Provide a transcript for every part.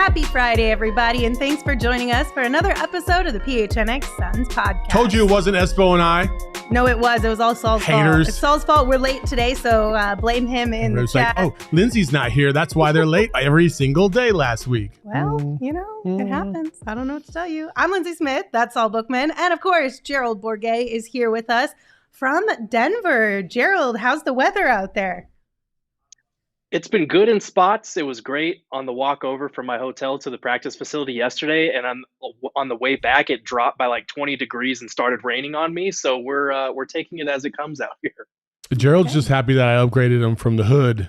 Happy Friday, everybody, and thanks for joining us for another episode of the PHNX Suns Podcast. Told you it wasn't Espo and I. No, it was. It was all Saul's Haters. fault. It's Saul's fault. We're late today, so blame him in the chat. Like, oh, Lindsay's not here. That's why they're late every single day last week. Well, it happens. I don't know what to tell you. I'm Lindsay Smith. That's Saul Bookman. And, of course, Gerald Bourget is here with us from Denver. Gerald, how's the weather out there? It's been good in spots. It was great on the walk over from my hotel to the practice facility yesterday, and on the way back, it dropped by like 20 degrees and started raining on me. So we're taking it as it comes out here. Gerald's just happy that I upgraded him from the hood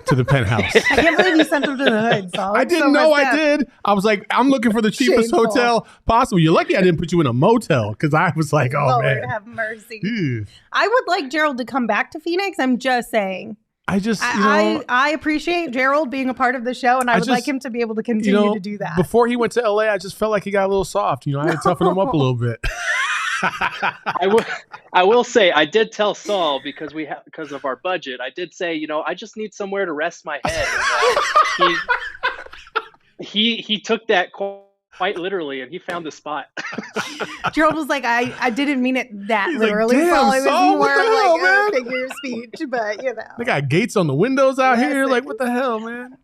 to the penthouse. I can't believe you sent him to the hood, Saul. I didn't know I did. I was like, I'm looking for the cheapest hotel possible. You're lucky I didn't put you in a motel because I was like, oh, Lord, man. have mercy. Ew. I would like Gerald to come back to Phoenix. I'm just saying. I appreciate Gerald being a part of the show, and I would like him to be able to continue to do that. Before he went to LA, I just felt like he got a little soft. I had to toughen him up a little bit. I will say I did tell Saul because of our budget. I did say, I just need somewhere to rest my head. And, he took that quite literally, and he found the spot. Gerald was like, I didn't mean it that He's literally. Like, damn, Saul, it Saul, was more man? a figure of speech, but They got gates on the windows out here. Like, what the hell, man?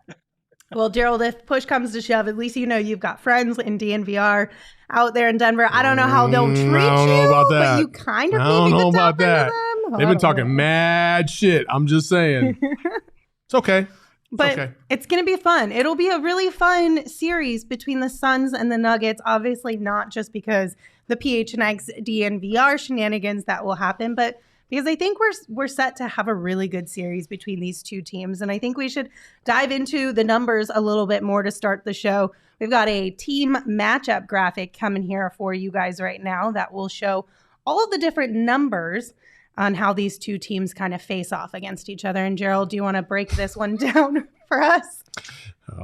Well, Gerald, if push comes to shove, at least you've got friends in DNVR out there in Denver. I don't know how they'll treat you, but you kind of need to get to them. They've been talking mad shit. I'm just saying. It's okay. But it's going to be fun. It'll be a really fun series between the Suns and the Nuggets. Obviously, not just because the PHNX DNVR shenanigans that will happen, but because I think we're set to have a really good series between these two teams. And I think we should dive into the numbers a little bit more to start the show. We've got a team matchup graphic coming here for you guys right now that will show all of the different numbers on how these two teams kind of face off against each other. And Gerald, do you want to break this one down for us?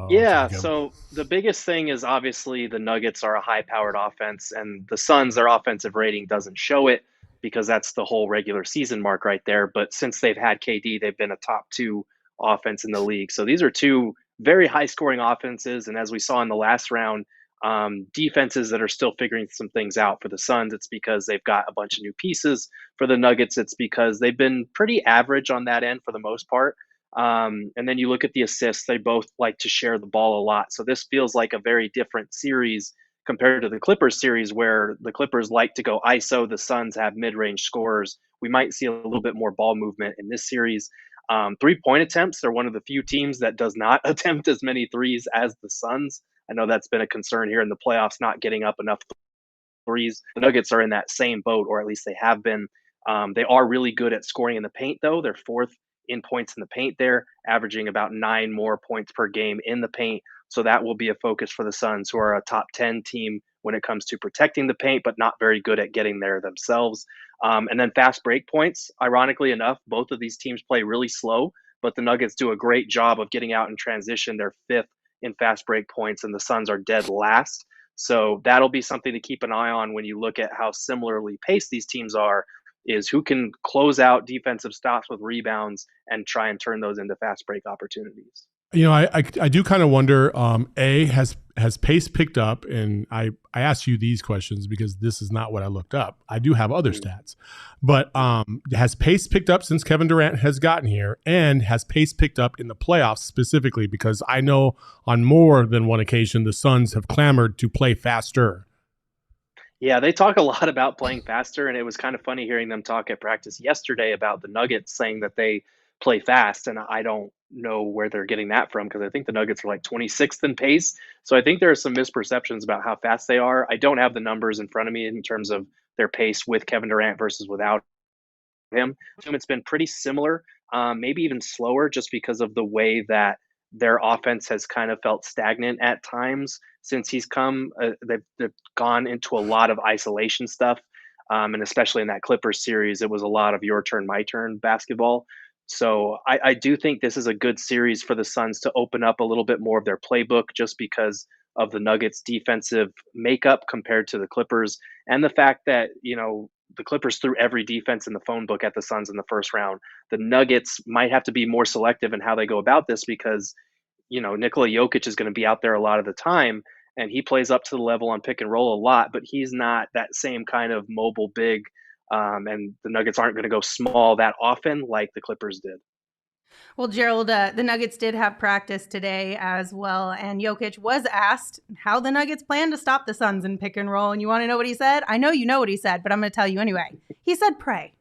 Yeah, so the biggest thing is obviously the Nuggets are a high-powered offense, and the Suns, their offensive rating doesn't show it because that's the whole regular season mark right there. But since they've had KD, they've been a top 2 offense in the league. So these are two very high-scoring offenses, and as we saw in the last round, defenses that are still figuring some things out. For the Suns, it's because they've got a bunch of new pieces. For the Nuggets, it's because they've been pretty average on that end for the most part. And then you look at the assists, they both like to share the ball a lot. So this feels like a very different series compared to the Clippers series, where the Clippers like to go ISO, the Suns have mid-range scorers. We might see a little bit more ball movement in this series. 3-point attempts, they're one of the few teams that does not attempt as many threes as the Suns. I know that's been a concern here in the playoffs, not getting up enough threes. The Nuggets are in that same boat, or at least they have been. They are really good at scoring in the paint, though. They're 4th in points in the paint there, averaging about 9 more points per game in the paint. So that will be a focus for the Suns, who are a top 10 team when it comes to protecting the paint, but not very good at getting there themselves. And then fast break points. Ironically enough, both of these teams play really slow, but the Nuggets do a great job of getting out in transition. They're 5th in fast break points, and the Suns are dead last. So that'll be something to keep an eye on when you look at how similarly paced these teams are, is who can close out defensive stops with rebounds and try and turn those into fast break opportunities. I do kind of wonder, has pace picked up? And I asked you these questions because this is not what I looked up. I do have other stats, but has pace picked up since Kevin Durant has gotten here? And has pace picked up in the playoffs specifically? Because I know on more than one occasion, the Suns have clamored to play faster. Yeah, they talk a lot about playing faster, and it was kind of funny hearing them talk at practice yesterday about the Nuggets saying that they play fast, and I don't know where they're getting that from, because I think the Nuggets are like 26th in pace. So I think there are some misperceptions about how fast they are. I don't have the numbers in front of me in terms of their pace with Kevin Durant versus without him. It's been pretty similar, maybe even slower, just because of the way that their offense has kind of felt stagnant at times since he's come. They've gone into a lot of isolation stuff, and especially in that Clippers series, it was a lot of your turn, my turn basketball. So I do think this is a good series for the Suns to open up a little bit more of their playbook, just because of the Nuggets' defensive makeup compared to the Clippers, and the fact that, the Clippers threw every defense in the phone book at the Suns in the first round. The Nuggets might have to be more selective in how they go about this, because Nikola Jokic is going to be out there a lot of the time, and he plays up to the level on pick and roll a lot, but he's not that same kind of mobile big. And the Nuggets aren't going to go small that often like the Clippers did. Well, Gerald, the Nuggets did have practice today as well, and Jokic was asked how the Nuggets plan to stop the Suns in pick and roll, and you want to know what he said? I know you know what he said, but I'm going to tell you anyway. He said pray.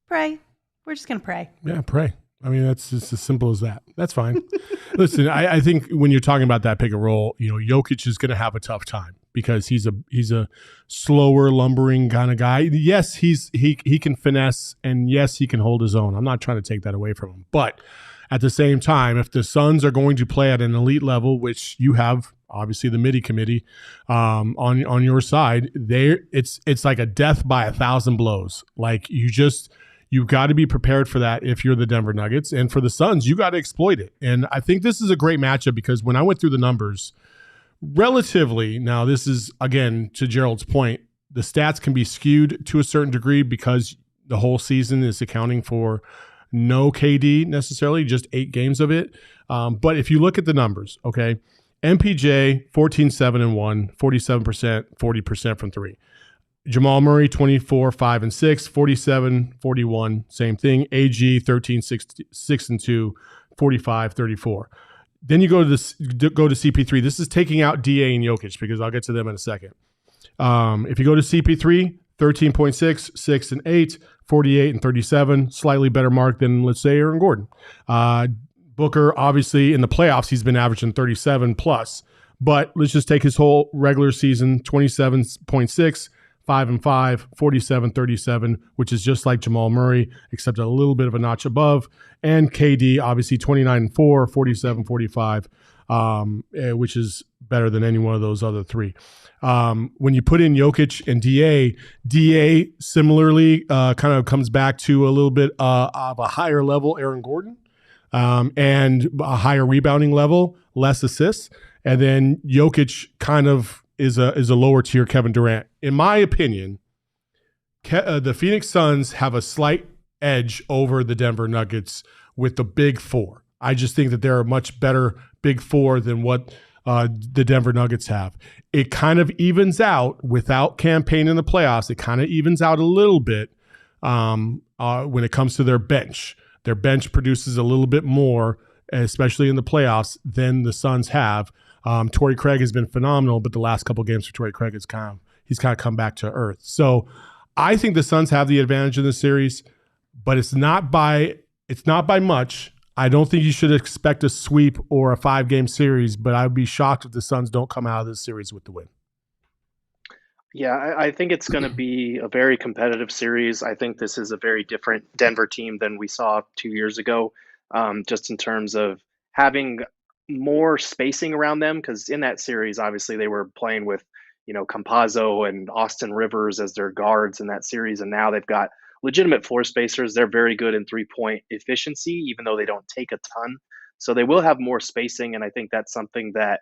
Pray. We're just going to pray. Yeah, pray. I mean, that's just as simple as that. That's fine. Listen, I think when you're talking about that pick and roll, Jokic is going to have a tough time because he's a slower, lumbering kind of guy. Yes, he can finesse, and yes, he can hold his own. I'm not trying to take that away from him. But at the same time, if the Suns are going to play at an elite level, which you have obviously the MIDI committee on your side, it's like a death by 1,000 blows. Like you've got to be prepared for that if you're the Denver Nuggets. And for the Suns, you got to exploit it. And I think this is a great matchup because when I went through the numbers, relatively, now this is, again, to Gerald's point, the stats can be skewed to a certain degree because the whole season is accounting for no KD necessarily, just 8 games of it. But if you look at the numbers, okay, MPJ, 14-7-1, 47%, 40% from 3. Jamal Murray, 24, 5 and 6, 47, 41, same thing. AG, 13, 6 and 2, 45, 34. Then you go to CP3. This is taking out DA and Jokic because I'll get to them in a second. If you go to CP3, 13.6, 6 and 8, 48 and 37, slightly better mark than, let's say, Aaron Gordon. Booker, obviously, in the playoffs, he's been averaging 37 plus. But let's just take his whole regular season, 27.6, 5 and 5, 47, 37, which is just like Jamal Murray, except a little bit of a notch above. And KD, obviously 29 and 4, 47, 45, which is better than any one of those other 3. When you put in Jokic and DA similarly kind of comes back to a little bit of a higher level Aaron Gordon and a higher rebounding level, less assists. And then Jokic kind of is a lower tier Kevin Durant. In my opinion, the Phoenix Suns have a slight edge over the Denver Nuggets with the big 4. I just think that they're a much better big 4 than what the Denver Nuggets have. It kind of evens out without campaign in the playoffs. It kind of evens out a little bit when it comes to their bench. Their bench produces a little bit more, especially in the playoffs, than the Suns have. Torrey Craig has been phenomenal, but the last couple of games for Torrey Craig he's kind of come back to earth. So I think the Suns have the advantage in this series, but it's not by much. I don't think you should expect a sweep or a 5-game series, but I would be shocked if the Suns don't come out of this series with the win. Yeah, I think it's going to be a very competitive series. I think this is a very different Denver team than we saw 2 years ago, just in terms of having more spacing around them, because in that series, obviously they were playing with, Campazzo and Austin Rivers as their guards in that series, and now they've got legitimate floor spacers. They're very good in 3-point efficiency, even though they don't take a ton. So they will have more spacing, and I think that's something that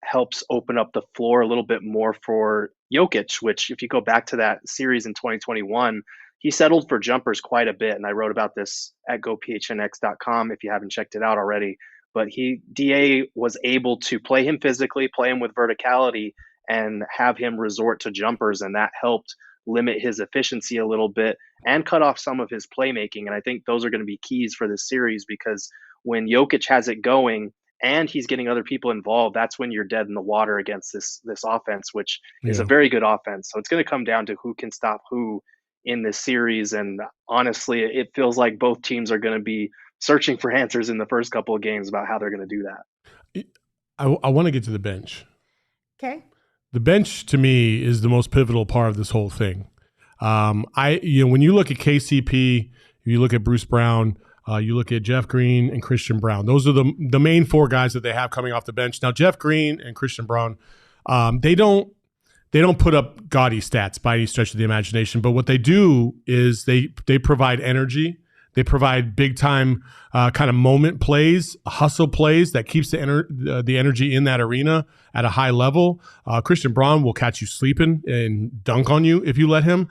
helps open up the floor a little bit more for Jokic, which if you go back to that series in 2021, he settled for jumpers quite a bit, and I wrote about this at gophnx.com if you haven't checked it out already. But DA was able to play him physically, play him with verticality, and have him resort to jumpers, and that helped limit his efficiency a little bit and cut off some of his playmaking. And I think those are going to be keys for this series, because when Jokic has it going and he's getting other people involved, that's when you're dead in the water against this offense, which is a very good offense. So it's going to come down to who can stop who in this series. And honestly, it feels like both teams are going to be searching for answers in the first couple of games about how they're going to do that. I want to get to the bench. Okay. The bench to me is the most pivotal part of this whole thing. When you look at KCP, you look at Bruce Brown, you look at Jeff Green and Christian Brown. Those are the main 4 guys that they have coming off the bench. Now, Jeff Green and Christian Brown, they don't put up gaudy stats by any stretch of the imagination, but what they do is they provide energy. They provide big time kind of moment plays, hustle plays that keeps the energy in that arena at a high level. Christian Braun will catch you sleeping and dunk on you if you let him.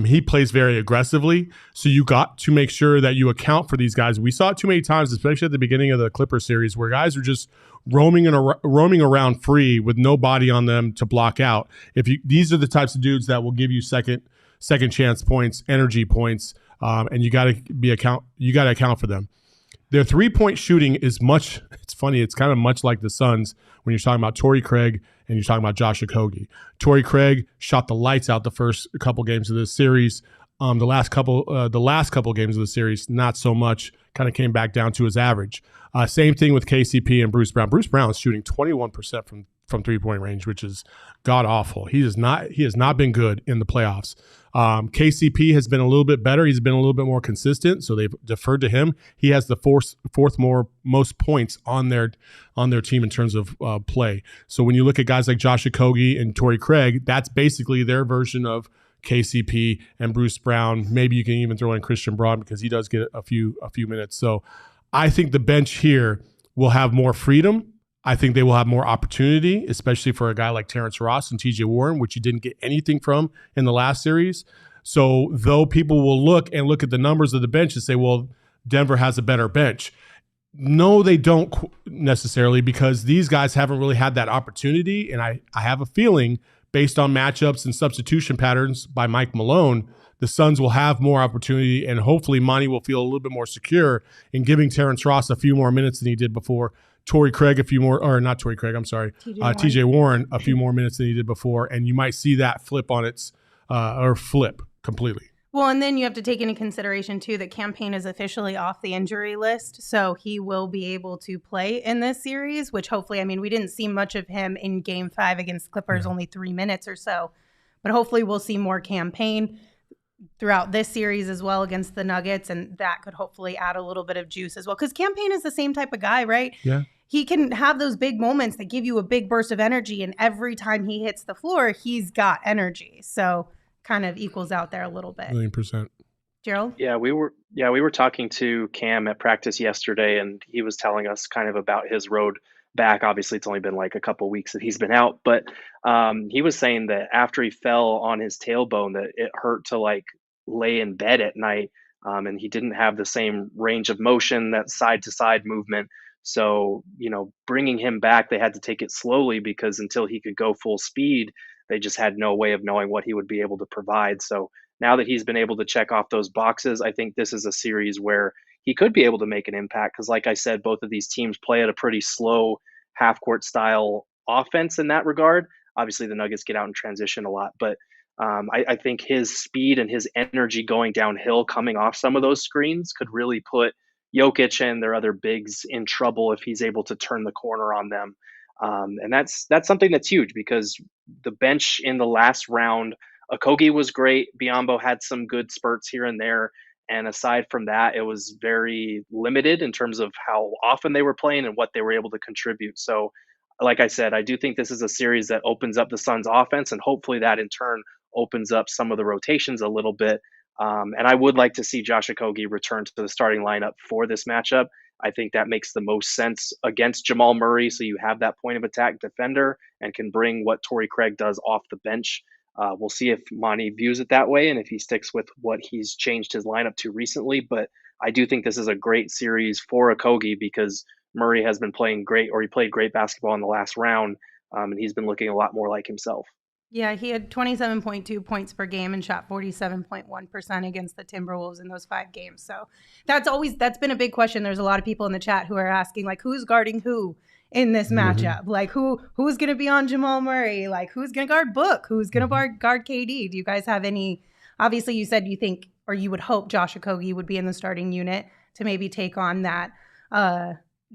He plays very aggressively. So you got to make sure that you account for these guys. We saw it too many times, especially at the beginning of the Clipper series, where guys are just roaming around free with no body on them to block out. These are the types of dudes that will give you second chance points, energy points, and you got to account for them. Their 3-point shooting is much. It's funny. It's kind of much like the Suns when you're talking about Torrey Craig and you're talking about Josh Okogie. Torrey Craig shot the lights out the first couple games of this series. The last couple games of the series, not so much. Kind of came back down to his average. Same thing with KCP and Bruce Brown. Bruce Brown is shooting 21% from 3-point range, which is god awful. He has not been good in the playoffs. KCP has been a little bit better. He's been a little bit more consistent, so they've deferred to him. He has the fourth most points on their team in terms of play. So when you look at guys like Josh Okogie and Torrey Craig, that's basically their version of KCP and Bruce Brown. Maybe you can even throw in Christian Braun because he does get a few minutes. So I think the bench here will have more freedom. I think they will have more opportunity, especially for a guy like Terrence Ross and TJ Warren, which you didn't get anything from in the last series. So though people will look at the numbers of the bench and say, well, Denver has a better bench. No, they don't necessarily, because these guys haven't really had that opportunity. And I have a feeling, based on matchups and substitution patterns by Mike Malone, the Suns will have more opportunity, and hopefully Monty will feel a little bit more secure in giving Terrence Ross a few more minutes than he did before. TJ Warren a few more minutes than he did before, and you might see that flip on its flip completely. Well, and then you have to take into consideration too that Campaign is officially off the injury list, so he will be able to play in this series, which hopefully, we didn't see much of him in Game 5 against the Clippers, only 3 minutes or so, but hopefully we'll see more Campaign throughout this series as well against the Nuggets, and that could hopefully add a little bit of juice as well, because Campaign is the same type of guy, right? Yeah. He can have those big moments that give you a big burst of energy, and every time he hits the floor, he's got energy. So kind of equals out there a little bit. 1,000,000%. Gerald? Yeah, we were talking to Cam at practice yesterday, and he was telling us kind of about his road back. Obviously, it's only been like a couple of weeks that he's been out, but he was saying that after he fell on his tailbone, that it hurt to like lay in bed at night, and he didn't have the same range of motion, that side to side movement. So, bringing him back, they had to take it slowly, because until he could go full speed, they just had no way of knowing what he would be able to provide. So now that he's been able to check off those boxes, I think this is a series where he could be able to make an impact, because like I said, both of these teams play at a pretty slow half-court style offense in that regard. Obviously, the Nuggets get out in transition a lot, but I think his speed and his energy going downhill, coming off some of those screens, could really put Jokic and their other bigs in trouble if he's able to turn the corner on them. And that's something that's huge, because the bench in the last round, Okogie was great. Biyombo had some good spurts here and there. And aside from that, it was very limited in terms of how often they were playing and what they were able to contribute. So like I said, I do think this is a series that opens up the Suns offense, and hopefully that in turn opens up some of the rotations a little bit. And I would like to see Josh Okogie return to the starting lineup for this matchup. I think that makes the most sense against Jamal Murray, so you have that point of attack defender and can bring what Torrey Craig does off the bench. We'll see if Monty views it that way and if he sticks with what he's changed his lineup to recently. But I do think this is a great series for Okogie, because Murray has been playing great, or he played great basketball in the last round, and he's been looking a lot more like himself. Yeah, he had 27.2 points per game and shot 47.1% against the Timberwolves in those 5 games. So that's been a big question. There's a lot of people in the chat who are asking, like, who's guarding who in this matchup? Like, who's going to be on Jamal Murray? Like, who's going to guard Book? Who's going to guard KD? Do you guys have any? Obviously, you said you think, or you would hope, Josh Okogie would be in the starting unit to maybe take on that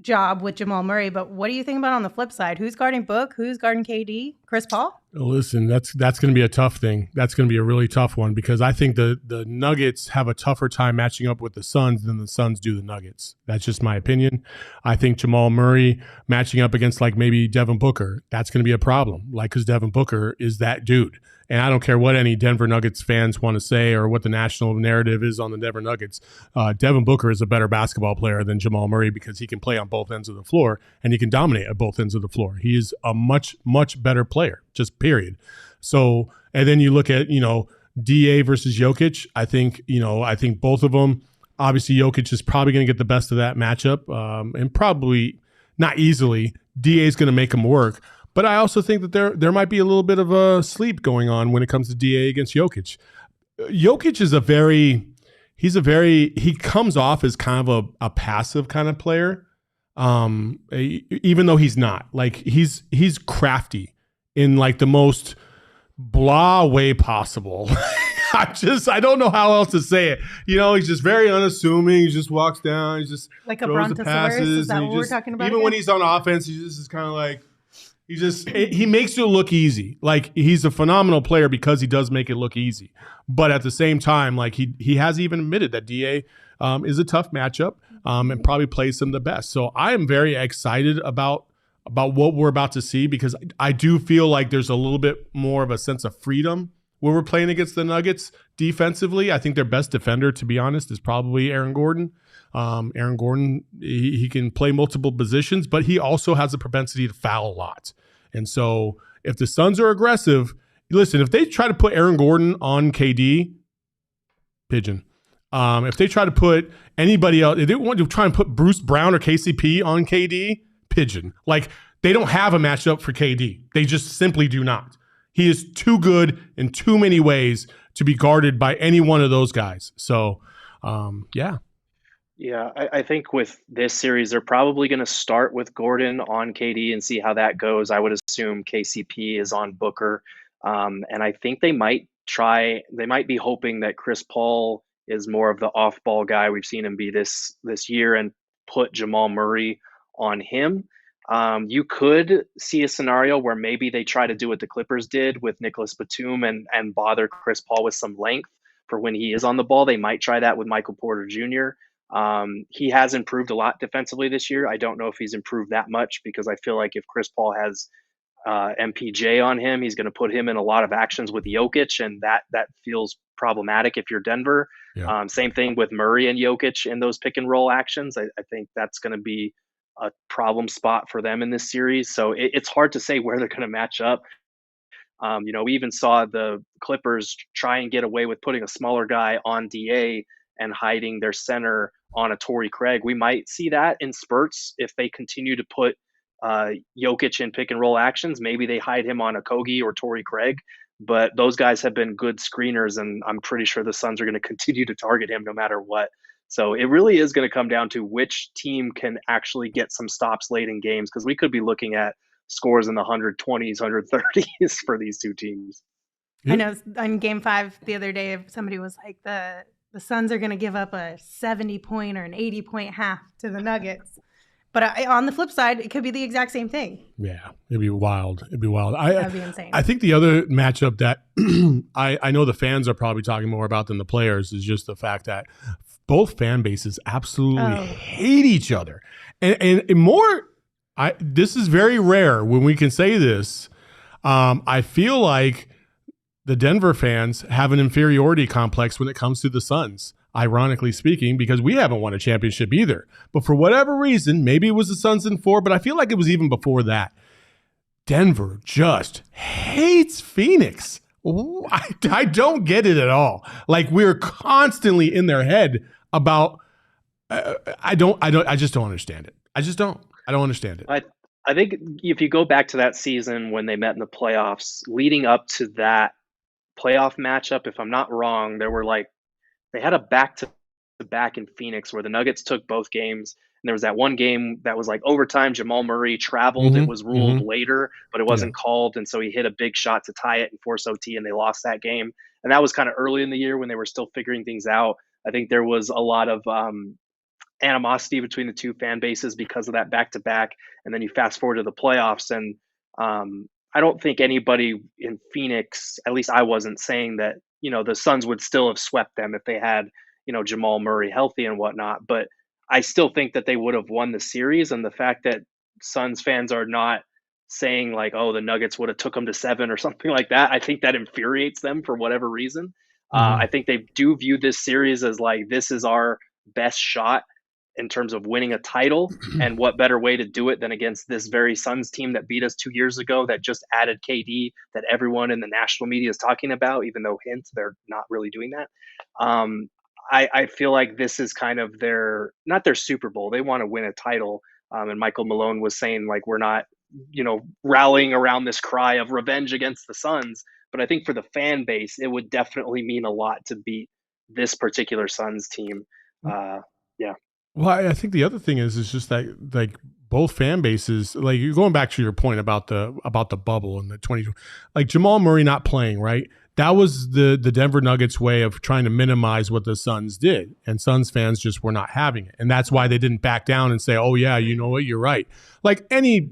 job with Jamal Murray. But what do you think about on the flip side? Who's guarding Book? Who's guarding KD? Chris Paul? Listen, that's going to be a tough thing. That's going to be a really tough one, because I think the Nuggets have a tougher time matching up with the Suns than the Suns do the Nuggets. That's just my opinion. I think Jamal Murray matching up against like maybe Devin Booker, that's going to be a problem, like, because Devin Booker is that dude. and I don't care what any Denver Nuggets fans want to say or what the national narrative is on the Denver Nuggets, Devin Booker is a better basketball player than Jamal Murray because he can play on both ends of the floor and he can dominate at both ends of the floor. He is a much, much better player, just period. So, and then you look at, DA versus Jokic. I think both of them, obviously Jokic is probably going to get the best of that matchup, and probably not easily. DA is going to make him work. But I also think that there might be a little bit of a sleep going on when it comes to DA against Jokic. Jokic is he comes off as kind of a passive kind of player, even though he's not. Like he's crafty in like the most blah way possible. I don't know how else to say it. He's just very unassuming. He just walks down. He just like a throws the passes. Is that what we're talking about? Even when he's on offense, he just is kind of like, he makes it look easy. Like he's a phenomenal player because he does make it look easy. But at the same time, like he has even admitted that DA is a tough matchup and probably plays him the best. So I am very excited about what we're about to see because I do feel like there's a little bit more of a sense of freedom when we're playing against the Nuggets defensively. I think their best defender, to be honest, is probably Aaron Gordon. Aaron Gordon, he can play multiple positions, but he also has a propensity to foul a lot. And so if the Suns are aggressive, listen, if they try to put Aaron Gordon on KD, pigeon. If they try to put anybody else, if they want to try and put Bruce Brown or KCP on KD, pigeon. Like they don't have a matchup for KD. They just simply do not. He is too good in too many ways to be guarded by any one of those guys. So, yeah. Yeah, I think with this series, they're probably going to start with Gordon on KD and see how that goes. I would assume KCP is on Booker. And I think they might be hoping that Chris Paul is more of the off-ball guy. We've seen him be this year and put Jamal Murray on him. You could see a scenario where maybe they try to do what the Clippers did with Nicholas Batum and bother Chris Paul with some length for when he is on the ball. They might try that with Michael Porter Jr. He has improved a lot defensively this year. I don't know if he's improved that much because I feel like if Chris Paul has MPJ on him, he's going to put him in a lot of actions with Jokic, and that feels problematic if you're Denver. Yeah. Same thing with Murray and Jokic in those pick and roll actions. I think that's going to be a problem spot for them in this series. So it's hard to say where they're going to match up. We even saw the Clippers try and get away with putting a smaller guy on DA and hiding their center on a Torrey Craig. We might see that in spurts if they continue to put Jokic in pick and roll actions. Maybe they hide him on a Kogi or Torrey Craig, but those guys have been good screeners, and I'm pretty sure the Suns are going to continue to target him no matter what. So it really is going to come down to which team can actually get some stops late in games, because we could be looking at scores in the 120s, 130s for these two teams. I know on Game 5 the other day, somebody was like, the Suns are going to give up a 70-point or an 80-point half to the Nuggets. But on the flip side, it could be the exact same thing. Yeah, it'd be wild. That'd be insane. I think the other matchup that I know the fans are probably talking more about than the players is just the fact that both fan bases absolutely hate each other. And this is very rare when we can say this. I feel like the Denver fans have an inferiority complex when it comes to the Suns, ironically speaking, because we haven't won a championship either. But for whatever reason, maybe it was the Suns in 4, but I feel like it was even before that. Denver just hates Phoenix. I don't get it at all. Like, we're constantly in their head about I just don't understand it. I don't understand it. I think if you go back to that season when they met in the playoffs, leading up to that playoff matchup, if I'm not wrong, they had a back-to-back in Phoenix where the Nuggets took both games. And there was that one game that was like overtime. Jamal Murray traveled. Mm-hmm. It was ruled later, but it wasn't called. And so he hit a big shot to tie it and force OT, and they lost that game. And that was kind of early in the year when they were still figuring things out. I think there was a lot of animosity between the two fan bases because of that back-to-back. And then you fast forward to the playoffs, and I don't think anybody in Phoenix, at least I wasn't, saying that, the Suns would still have swept them if they had, Jamal Murray healthy and whatnot. But I still think that they would have won the series. And the fact that Suns fans are not saying like, oh, the Nuggets would have took them to 7 or something like that. I think that infuriates them for whatever reason. I think they do view this series as like, this is our best shot in terms of winning a title. And what better way to do it than against this very Suns team that beat us 2 years ago, that just added KD, that everyone in the national media is talking about, even though they're not really doing that. I feel like this is kind of not their Super Bowl. They want to win a title. And Michael Malone was saying like, we're not, rallying around this cry of revenge against the Suns. But I think for the fan base, it would definitely mean a lot to beat this particular Suns team. Yeah. Well, I think the other thing is just that like both fan bases, like you're going back to your point about the bubble and the 20, like Jamal Murray not playing, right? That was the Denver Nuggets way of trying to minimize what the Suns did, and Suns fans just were not having it, and that's why they didn't back down and say, "Oh yeah, you know what, you're right." Like any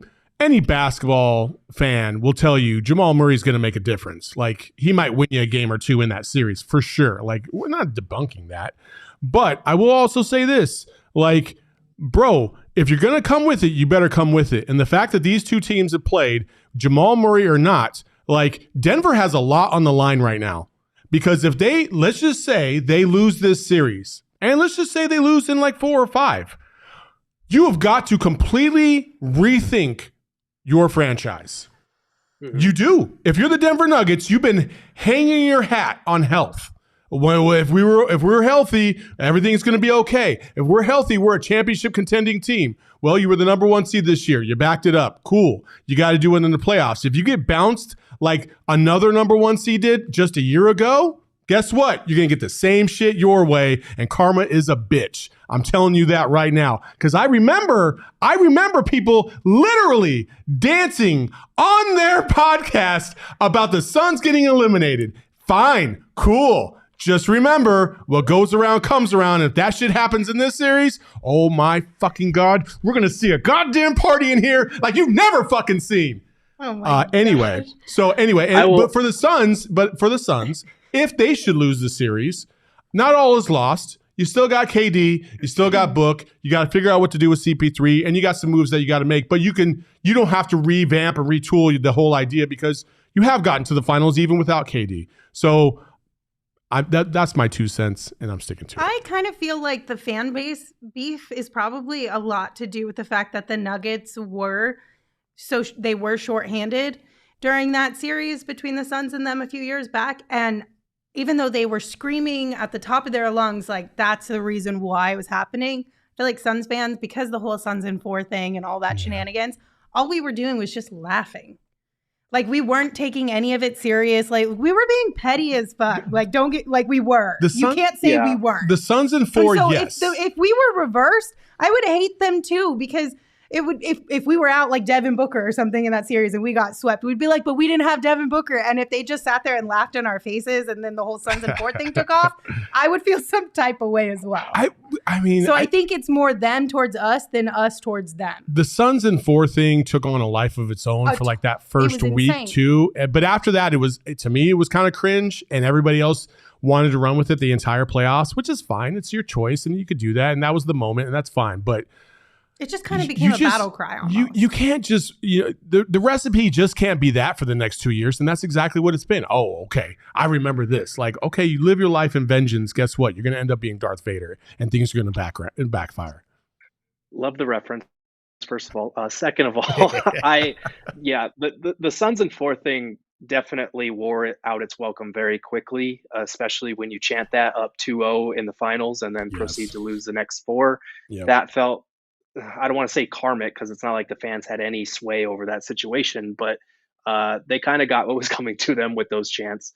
basketball fan will tell you Jamal Murray's going to make a difference. Like he might win you a game or two in that series for sure. Like we're not debunking that, but I will also say this. Like, bro, if you're going to come with it, you better come with it. And the fact that these two teams have played, Jamal Murray or not, like Denver has a lot on the line right now. Because if let's just say they lose this series, and let's just say they lose in like 4 or 5, you have got to completely rethink your franchise. Mm-hmm. You do. If you're the Denver Nuggets, you've been hanging your hat on health. Well, if we were healthy, everything's going to be okay. If we're healthy, we're a championship contending team. Well, you were the number 1 seed this year. You backed it up. Cool. You got to do it in the playoffs. If you get bounced like another number 1 seed did just a year ago, guess what? You're going to get the same shit your way, and karma is a bitch. I'm telling you that right now. Because I remember people literally dancing on their podcast about the Suns getting eliminated. Fine. Cool. Just remember, what goes around comes around. If that shit happens in this series, oh my fucking God, we're going to see a goddamn party in here like you've never fucking seen. Oh my anyway, but for the Suns, if they should lose the series, not all is lost. You still got KD, you still got Book, you got to figure out what to do with CP3, and you got some moves that you got to make, but you don't have to revamp or retool the whole idea because you have gotten to the finals even without KD. So that's my 2 cents, and I'm sticking to it. I kind of feel like the fan base beef is probably a lot to do with the fact that the Nuggets were shorthanded during that series between the Suns and them a few years back. And even though they were screaming at the top of their lungs, like that's the reason why it was happening, I feel like Suns fans, because the whole Suns in 4 thing and all that shenanigans, all we were doing was just laughing. Like we weren't taking any of it serious. Like we were being petty as fuck. Like we were. You can't say we weren't. The Suns in 4, so yes. If we were reversed, I would hate them too, because it would if we were out like Devin Booker or something in that series and we got swept, we'd be like, but we didn't have Devin Booker. And if they just sat there and laughed in our faces and then the whole Suns and 4 thing took off, I would feel some type of way as well. I mean, I think it's more them towards us than us towards them. The Suns in 4 thing took on a life of its own for like that first week insane. Too. But after that, to me, it was kind of cringe, and everybody else wanted to run with it the entire playoffs, which is fine. It's your choice, and you could do that, and that was the moment, and that's fine. But it just kind of became a battle cry almost. You can't just, the recipe just can't be that for the next 2 years. And that's exactly what it's been. Oh, okay. I remember this. Like, okay, you live your life in vengeance. Guess what? You're going to end up being Darth Vader and things are going to backfire. Love the reference, first of all. Second of all, the Suns and 4 thing definitely wore out its welcome very quickly, especially when you chant that up 2-0 in the finals and then proceed to lose the next 4. Yep. That felt, I don't want to say karmic because it's not like the fans had any sway over that situation, but they kind of got what was coming to them with those chants.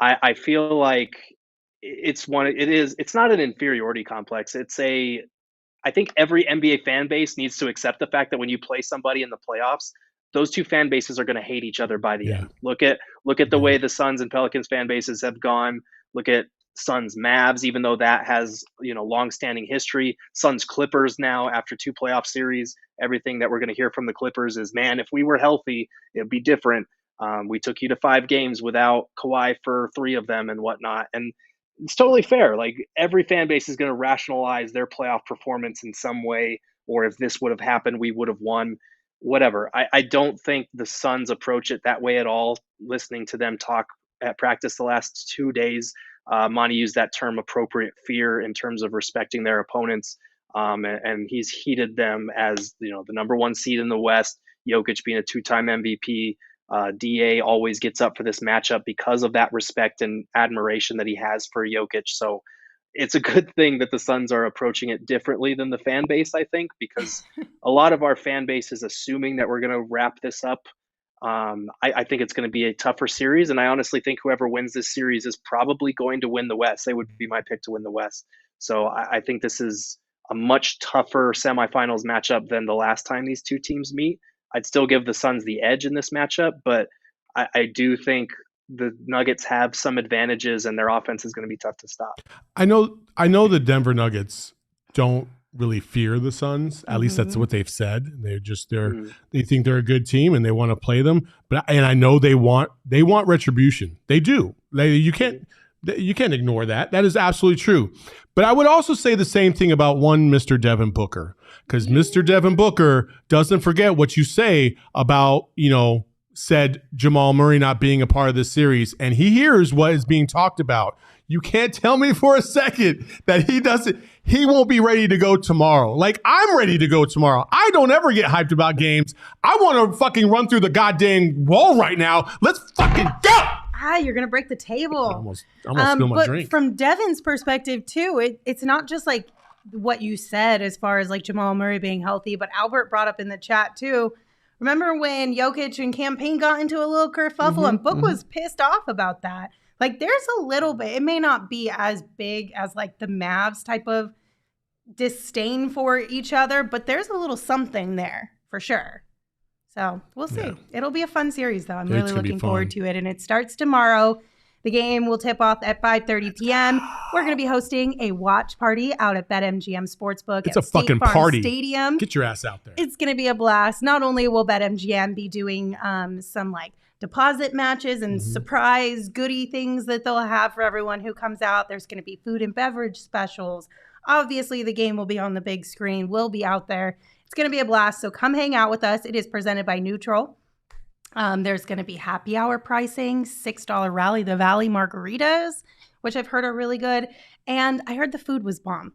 I feel like it's not an inferiority complex. I think every NBA fan base needs to accept the fact that when you play somebody in the playoffs, those two fan bases are going to hate each other by the end. Look at the way the Suns and Pelicans fan bases have gone. Look at Suns Mavs, even though that has long-standing history. Suns Clippers now after 2 playoff series. Everything that we're going to hear from the Clippers is, man, if we were healthy, it'd be different. We took you to 5 games without Kawhi for 3 of them and whatnot. And it's totally fair. Like every fan base is going to rationalize their playoff performance in some way, or if this would have happened, we would have won. whatever. I don't think the Suns approach it that way at all. Listening to them talk at practice the last 2 days, Monty used that term appropriate fear in terms of respecting their opponents. And he's heated them as, the number one seed in the West, Jokic being a 2-time MVP. DA always gets up for this matchup because of that respect and admiration that he has for Jokic. So it's a good thing that the Suns are approaching it differently than the fan base, I think, because a lot of our fan base is assuming that we're going to wrap this up. I think it's going to be a tougher series, and I honestly think whoever wins this series is probably going to win the West. They would be my pick to win the West. So I think this is a much tougher semifinals matchup than the last time these two teams meet. I'd still give the Suns the edge in this matchup, but I do think the Nuggets have some advantages, and their offense is going to be tough to stop. I know the Denver Nuggets don't really fear the Suns. At least that's what they've said. They think they're a good team and they want to play them. And I know they want retribution. They do. You can't ignore that. That is absolutely true. But I would also say the same thing about one Mr. Devin Booker, because Mr. Devin Booker doesn't forget what you say about, said Jamal Murray not being a part of this series, and he hears what is being talked about. You can't tell me for a second that he won't be ready to go tomorrow. Like, I'm ready to go tomorrow. I don't ever get hyped about games. I want to fucking run through the goddamn wall right now. Let's fucking go. You're going to break the table. I almost spilled my drink. From Devin's perspective too, it's not just like what you said as far as like Jamal Murray being healthy, but Albert brought up in the chat too. Remember when Jokic and Campaign got into a little kerfuffle and Book was pissed off about that? Like, there's a little bit, it may not be as big as like the Mavs type of disdain for each other, but there's a little something there for sure. So we'll see. Yeah. It'll be a fun series though. I'm really looking forward to it. And it starts tomorrow. The game will tip off at 5:30 p.m. We're going to be hosting a watch party out at BetMGM Sportsbook. It's a fucking party. Stadium. Get your ass out there. It's going to be a blast. Not only will BetMGM be doing some like deposit matches and surprise goodie things that they'll have for everyone who comes out. There's going to be food and beverage specials. Obviously, the game will be on the big screen. We'll be out there. It's going to be a blast. So come hang out with us. It is presented by Neutral. There's going to be happy hour pricing, $6 Rally the Valley margaritas, which I've heard are really good. And I heard the food was bomb.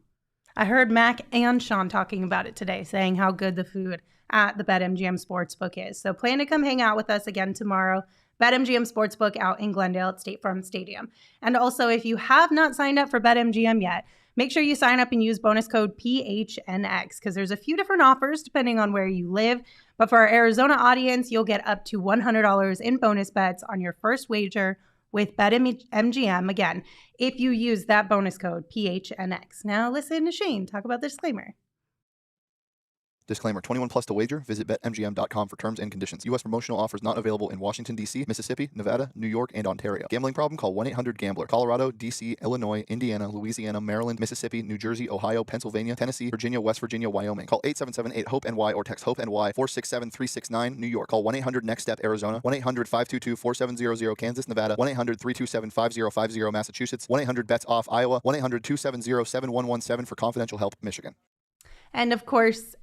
I heard Mac and Sean talking about it today, saying how good the food at the BetMGM Sportsbook is. So plan to come hang out with us again tomorrow. BetMGM Sportsbook out in Glendale at State Farm Stadium. And also, if you have not signed up for BetMGM yet, make sure you sign up and use bonus code PHNX because there's a few different offers depending on where you live. But for our Arizona audience, you'll get up to $100 in bonus bets on your first wager with BetMGM. Again, if you use that bonus code PHNX. Now listen to Shane talk about the disclaimer. Disclaimer, 21 plus to wager. Visit BetMGM.com for terms and conditions. U.S. promotional offers not available in Washington, D.C., Mississippi, Nevada, New York, and Ontario. Gambling problem? Call 1-800-GAMBLER. Colorado, D.C., Illinois, Indiana, Louisiana, Maryland, Mississippi, New Jersey, Ohio, Pennsylvania, Tennessee, Virginia, West Virginia, Wyoming. Call 877-8-HOPE-NY or text HOPE-NY 467-369, New York. Call 1-800-NEXT-STEP, Arizona. 1-800-522-4700, Kansas, Nevada. 1-800-327-5050, Massachusetts. 1-800-BETS-OFF, Iowa. 1-800-270-7117 for confidential help, Michigan. And of course,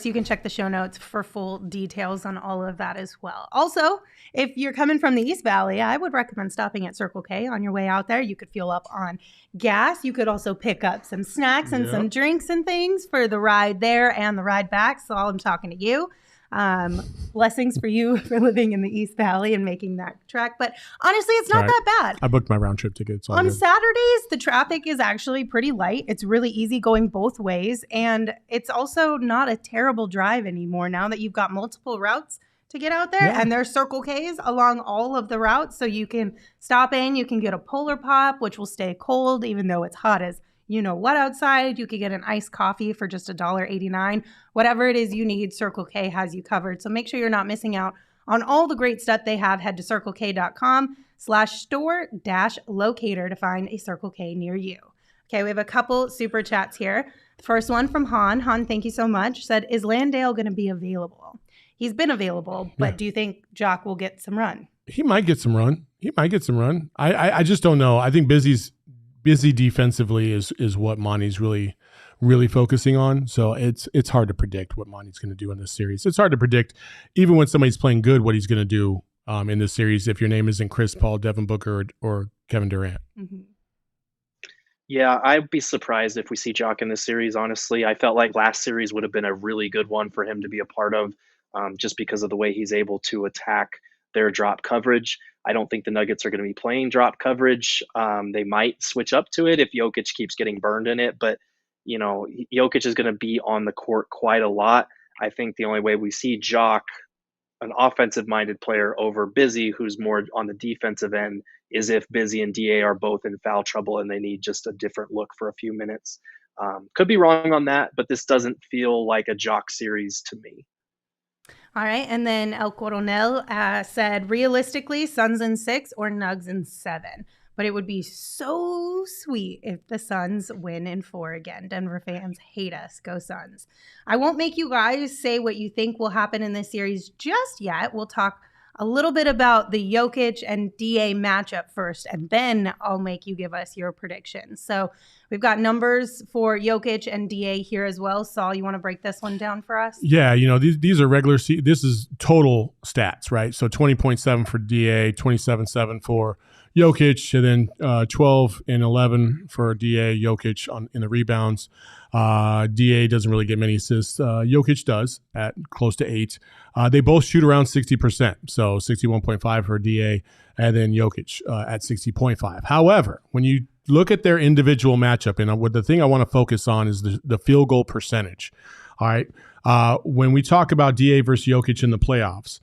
you can check the show notes for full details on all of that as well. Also, if you're coming from the East Valley, I would recommend stopping at Circle K on your way out there. You could fuel up on gas. You could also pick up some snacks and some drinks and things for the ride there and the ride back. So I'm talking to you. Blessings for you for living in the East Valley and making that trek. But honestly, it's not that bad. I booked my round trip tickets. On Saturdays, the traffic is actually pretty light. It's really easy going both ways. And it's also not a terrible drive anymore now that you've got multiple routes to get out there. Yeah. And there's Circle Ks along all of the routes. So you can stop in, you can get a Polar Pop, which will stay cold even though it's hot as you know what outside. You could get an iced coffee for just $1.89. Whatever it is you need, Circle K has you covered. So make sure you're not missing out on all the great stuff they have. Head to circlek.com/store-locator to find a Circle K near you. Okay, we have a couple super chats here. The first one from Han. Han, thank you so much. Said, is Landale going to be available? He's been available, but do you think Jock will get some run? He might get some run. I just don't know. I think busy defensively is what Monty's really really focusing on. So it's hard to predict what Monty's going to do in this series. It's hard to predict, even when somebody's playing good, what he's going to do in this series if your name isn't Chris Paul, Devin Booker, or Kevin Durant. Mm-hmm. Yeah, I'd be surprised if we see Jock in this series, honestly. I felt like last series would have been a really good one for him to be a part of, just because of the way he's able to attack their drop coverage. I don't think the Nuggets are going to be playing drop coverage. They might switch up to it if Jokic keeps getting burned in it, but Jokic is going to be on the court quite a lot. I think the only way we see Jock, an offensive-minded player, over Busy, who's more on the defensive end, is if Busy and DA are both in foul trouble and they need just a different look for a few minutes. Could be wrong on that, but this doesn't feel like a Jock series to me. All right, and then El Coronel said, realistically, Suns in 6 or Nugs in 7. But it would be so sweet if the Suns win in 4 again. Denver fans hate us. Go Suns. I won't make you guys say what you think will happen in this series just yet. We'll talk a little bit about the Jokic and DA matchup first, and then I'll make you give us your predictions. So we've got numbers for Jokic and DA here as well. Saul, you want to break this one down for us? Yeah, these are regular this is total stats, right? So 20.7 for DA, 27.7 for Jokic, and then 12 and 11 for DA, Jokic in the rebounds. DA doesn't really get many assists. Jokic does at close to 8. They both shoot around 60%, so 61.5 for DA, and then Jokic at 60.5. However, when you look at their individual matchup, and the thing I want to focus on is the field goal percentage. All right, when we talk about DA versus Jokic in the playoffs,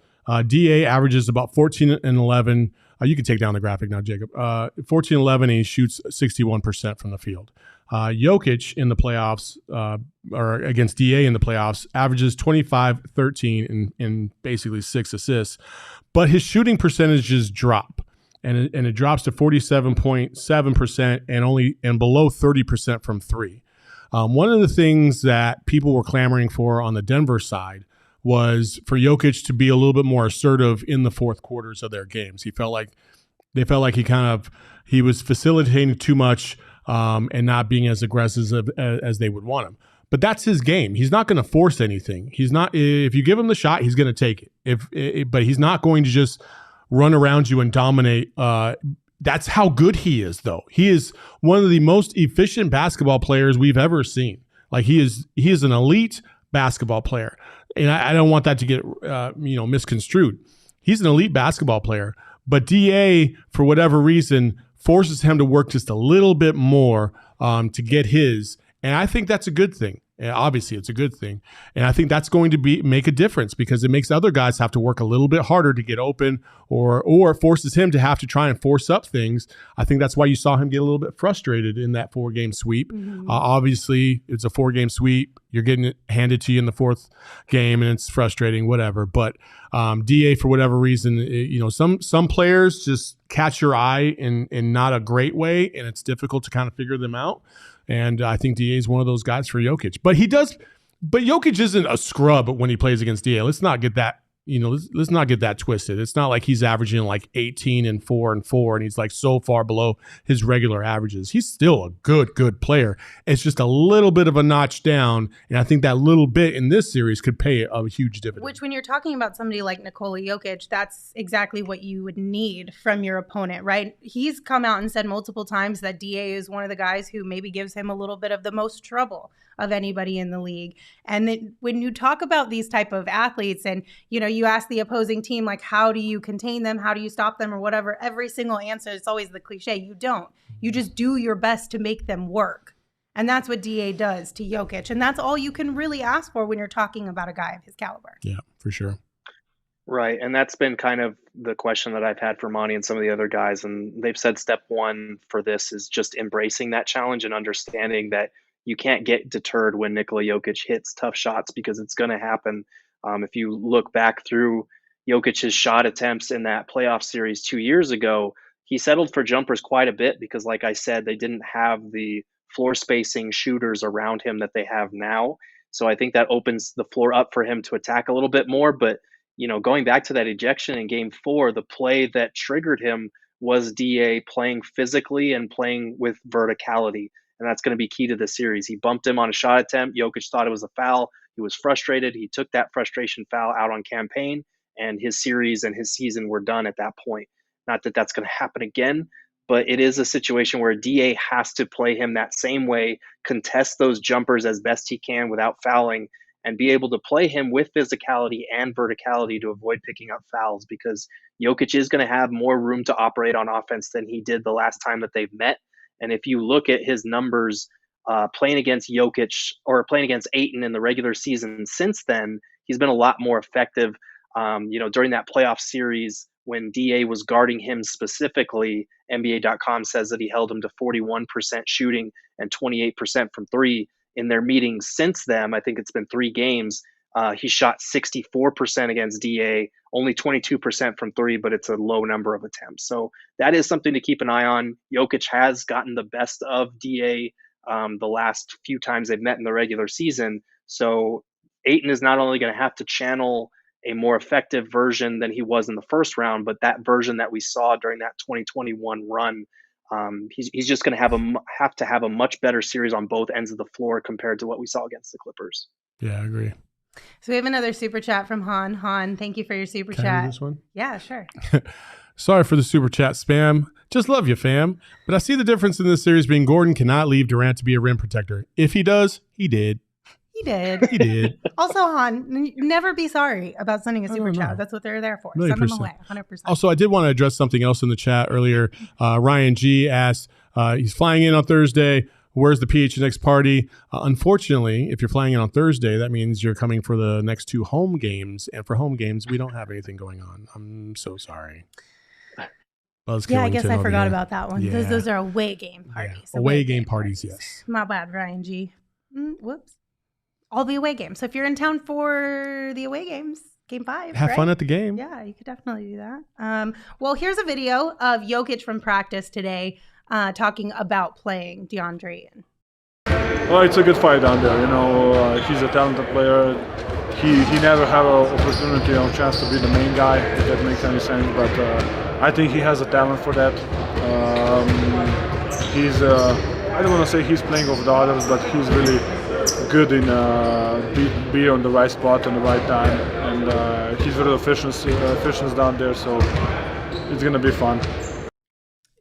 DA averages about 14 and 11. You can take down the graphic now, Jacob. 14 and 11, and he shoots 61% from the field. Jokic in the playoffs, or against DA in the playoffs, averages 25, 13, and basically 6 assists. But his shooting percentages drop, and it drops to 47.7% and below 30% from 3. One of the things that people were clamoring for on the Denver side was for Jokic to be a little bit more assertive in the fourth quarters of their games. They felt like he was facilitating too much and not being as aggressive as they would want him. But that's his game. He's not going to force anything. If you give him the shot, he's going to take it. But he's not going to just run around you and dominate. That's how good he is, though. He is one of the most efficient basketball players we've ever seen. Like he is an elite basketball player. And I don't want that to get misconstrued. He's an elite basketball player, but DA, for whatever reason, forces him to work just a little bit more to get his. And I think that's a good thing. Obviously, it's a good thing. And I think that's going to make a difference because it makes other guys have to work a little bit harder to get open or forces him to have to try and force up things. I think that's why you saw him get a little bit frustrated in that 4-game sweep. Mm-hmm. Obviously, it's a 4-game sweep. You're getting it handed to you in the 4th game, and it's frustrating, whatever. But DA, for whatever reason, some players just catch your eye in not a great way, and it's difficult to kind of figure them out. And I think DA is one of those guys for Jokic. But Jokic isn't a scrub when he plays against DA. Let's not get that, let's not get that twisted. It's not like he's averaging like 18 and 4 and 4 and he's like so far below his regular averages. He's still a good player. It's just a little bit of a notch down. And I think that little bit in this series could pay a huge dividend. Which, when you're talking about somebody like Nikola Jokic, that's exactly what you would need from your opponent, right? He's come out and said multiple times that DA is one of the guys who maybe gives him a little bit of the most trouble of anybody in the league. And then when you talk about these type of athletes and, you ask the opposing team, like, how do you contain them? How do you stop them or whatever? Every single answer, it's always the cliche. You don't. You just do your best to make them work. And that's what DA does to Jokic. And that's all you can really ask for when you're talking about a guy of his caliber. Yeah, for sure. Right. And that's been kind of the question that I've had for Monty and some of the other guys. And they've said step 1 for this is just embracing that challenge and understanding that you can't get deterred when Nikola Jokic hits tough shots because it's going to happen. If you look back through Jokic's shot attempts in that playoff series 2 years ago, he settled for jumpers quite a bit because, like I said, they didn't have the floor spacing shooters around him that they have now. So I think that opens the floor up for him to attack a little bit more. But, going back to that ejection in game 4, the play that triggered him was DA playing physically and playing with verticality. and that's going to be key to the series. He bumped him on a shot attempt. Jokic thought it was a foul. He was frustrated. He took that frustration foul out on campaign, and his series and his season were done at that point. Not that that's going to happen again, but it is a situation where DA has to play him that same way, contest those jumpers as best he can without fouling, and be able to play him with physicality and verticality to avoid picking up fouls, because Jokic is going to have more room to operate on offense than he did the last time that they've met. And if you look at his numbers playing against Jokic or playing against Ayton in the regular season since then, he's been a lot more effective. During that playoff series when DA was guarding him specifically, NBA.com says that he held him to 41% shooting and 28% from three. In their meetings since then, I think it's been 3 games, he shot 64% against DA, only 22% from three, but it's a low number of attempts. So that is something to keep an eye on. Jokic has gotten the best of DA the last few times they've met in the regular season. So Ayton is not only going to have to channel a more effective version than he was in the first round, but that version that we saw during that 2021 run, he's just going to have a much better series on both ends of the floor compared to what we saw against the Clippers. Yeah, I agree. So we have another super chat from Han. Han, thank you for your super Can chat. I do this one? Yeah, sure. Sorry for the super chat spam. Just love you, fam. But I see the difference in this series being Gordon cannot leave Durant to be a rim protector. If he does, he did. He did. He did. Also, Han, never be sorry about sending a super chat. That's what they're there for. Send them away, 100%. Also, I did want to address something else in the chat earlier. Ryan G asked, he's flying in on Thursday. Where's the PHNX party? Unfortunately, if you're flying in on Thursday, that means you're coming for the next 2 home games. And for home games, we don't have anything going on. I'm so sorry. Yeah, I guess I forgot about that one. Yeah. Those are away game parties. Yeah. Away game parties, yes. My bad, Ryan G. Whoops. All the away games. So if you're in town for the away games, game 5, have fun at the game. Yeah, you could definitely do that. Well, here's a video of Jokic from practice today talking about playing Deandre. Well, it's a good fight down there. He's a talented player. He never had an opportunity or chance to be the main guy, if that makes any sense. But I think he has a talent for that. I don't want to say he's playing over the others, but he's really good in be on the right spot and the right time, and he's very efficient down there, so it's gonna be fun.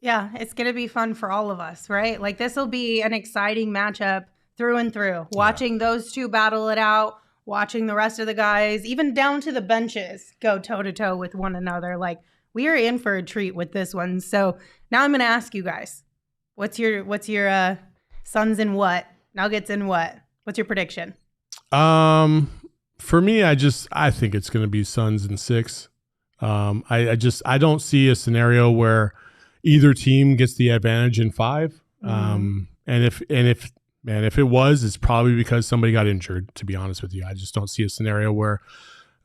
Yeah, it's gonna be fun for all of us, right? Like, this will be an exciting matchup through and through. Watching those two battle it out, watching the rest of the guys, even down to the benches, go toe to toe with one another. Like, we are in for a treat with this one. So now I'm gonna ask you guys, what's your Suns in what? Nuggets in what? What's your prediction? For me, I think it's going to be Suns in 6. I don't see a scenario where either team gets the advantage in 5. And if it was, it's probably because somebody got injured, to be honest with you. I just don't see a scenario where,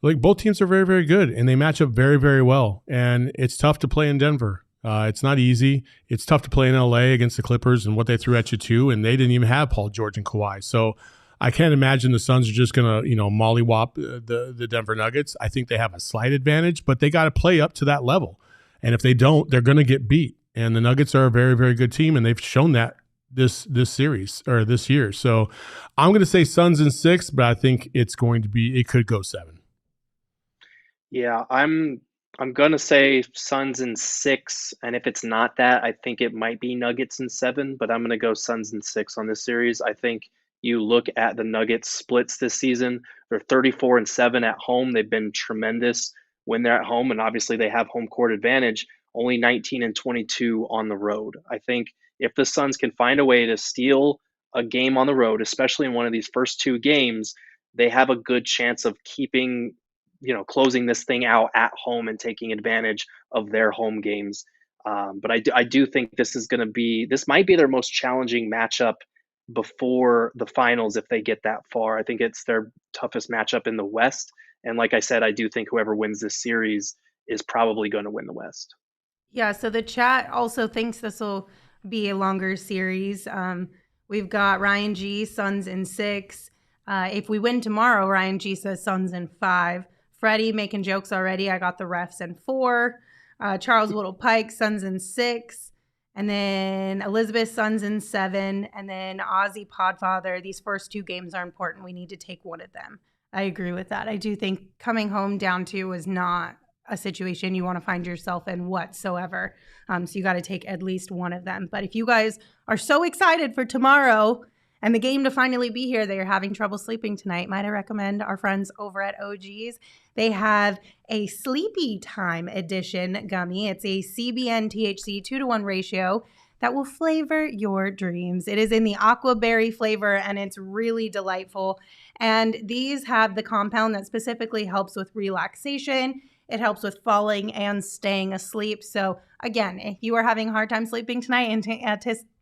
like, both teams are very, very good and they match up very, very well. And it's tough to play in Denver. It's not easy. It's tough to play in LA against the Clippers and what they threw at you too. And they didn't even have Paul George and Kawhi. So I can't imagine the Suns are just going to, mollywop the Denver Nuggets. I think they have a slight advantage, but they got to play up to that level. And if they don't, they're going to get beat. And the Nuggets are a very, very good team. And they've shown that this series or this year. So I'm going to say Suns in 6, but I think it could go 7. Yeah, I'm going to say Suns in 6, and if it's not that, I think it might be Nuggets in 7, but I'm going to go Suns in 6 on this series. I think you look at the Nuggets splits this season, they're 34-7 at home. They've been tremendous when they're at home, and obviously they have home court advantage, only 19-22 on the road. I think if the Suns can find a way to steal a game on the road, especially in one of these first 2 games, they have a good chance of closing this thing out at home and taking advantage of their home games. But I do think this might be their most challenging matchup before the finals if they get that far. I think it's their toughest matchup in the West. And like I said, I do think whoever wins this series is probably going to win the West. Yeah, so the chat also thinks this will be a longer series. We've got Ryan G, Suns in 6. If we win tomorrow, Ryan G says Suns in 5. Freddie making jokes already. I got the refs in 4. Charles Whittle Pike, Suns in 6. And then Elizabeth, Suns in 7. And then Ozzy, Podfather. These first 2 games are important. We need to take one of them. I agree with that. I do think coming home down 2 is not a situation you want to find yourself in whatsoever. So you got to take at least one of them. But if you guys are so excited for tomorrow and the game to finally be here, they are having trouble sleeping tonight, might I recommend our friends over at OG's. They have a Sleepy Time Edition gummy. It's a CBN THC 2-to-1 ratio that will flavor your dreams. It is in the aqua berry flavor, and it's really delightful. And these have the compound that specifically helps with relaxation. It helps with falling and staying asleep. So again, if you are having a hard time sleeping tonight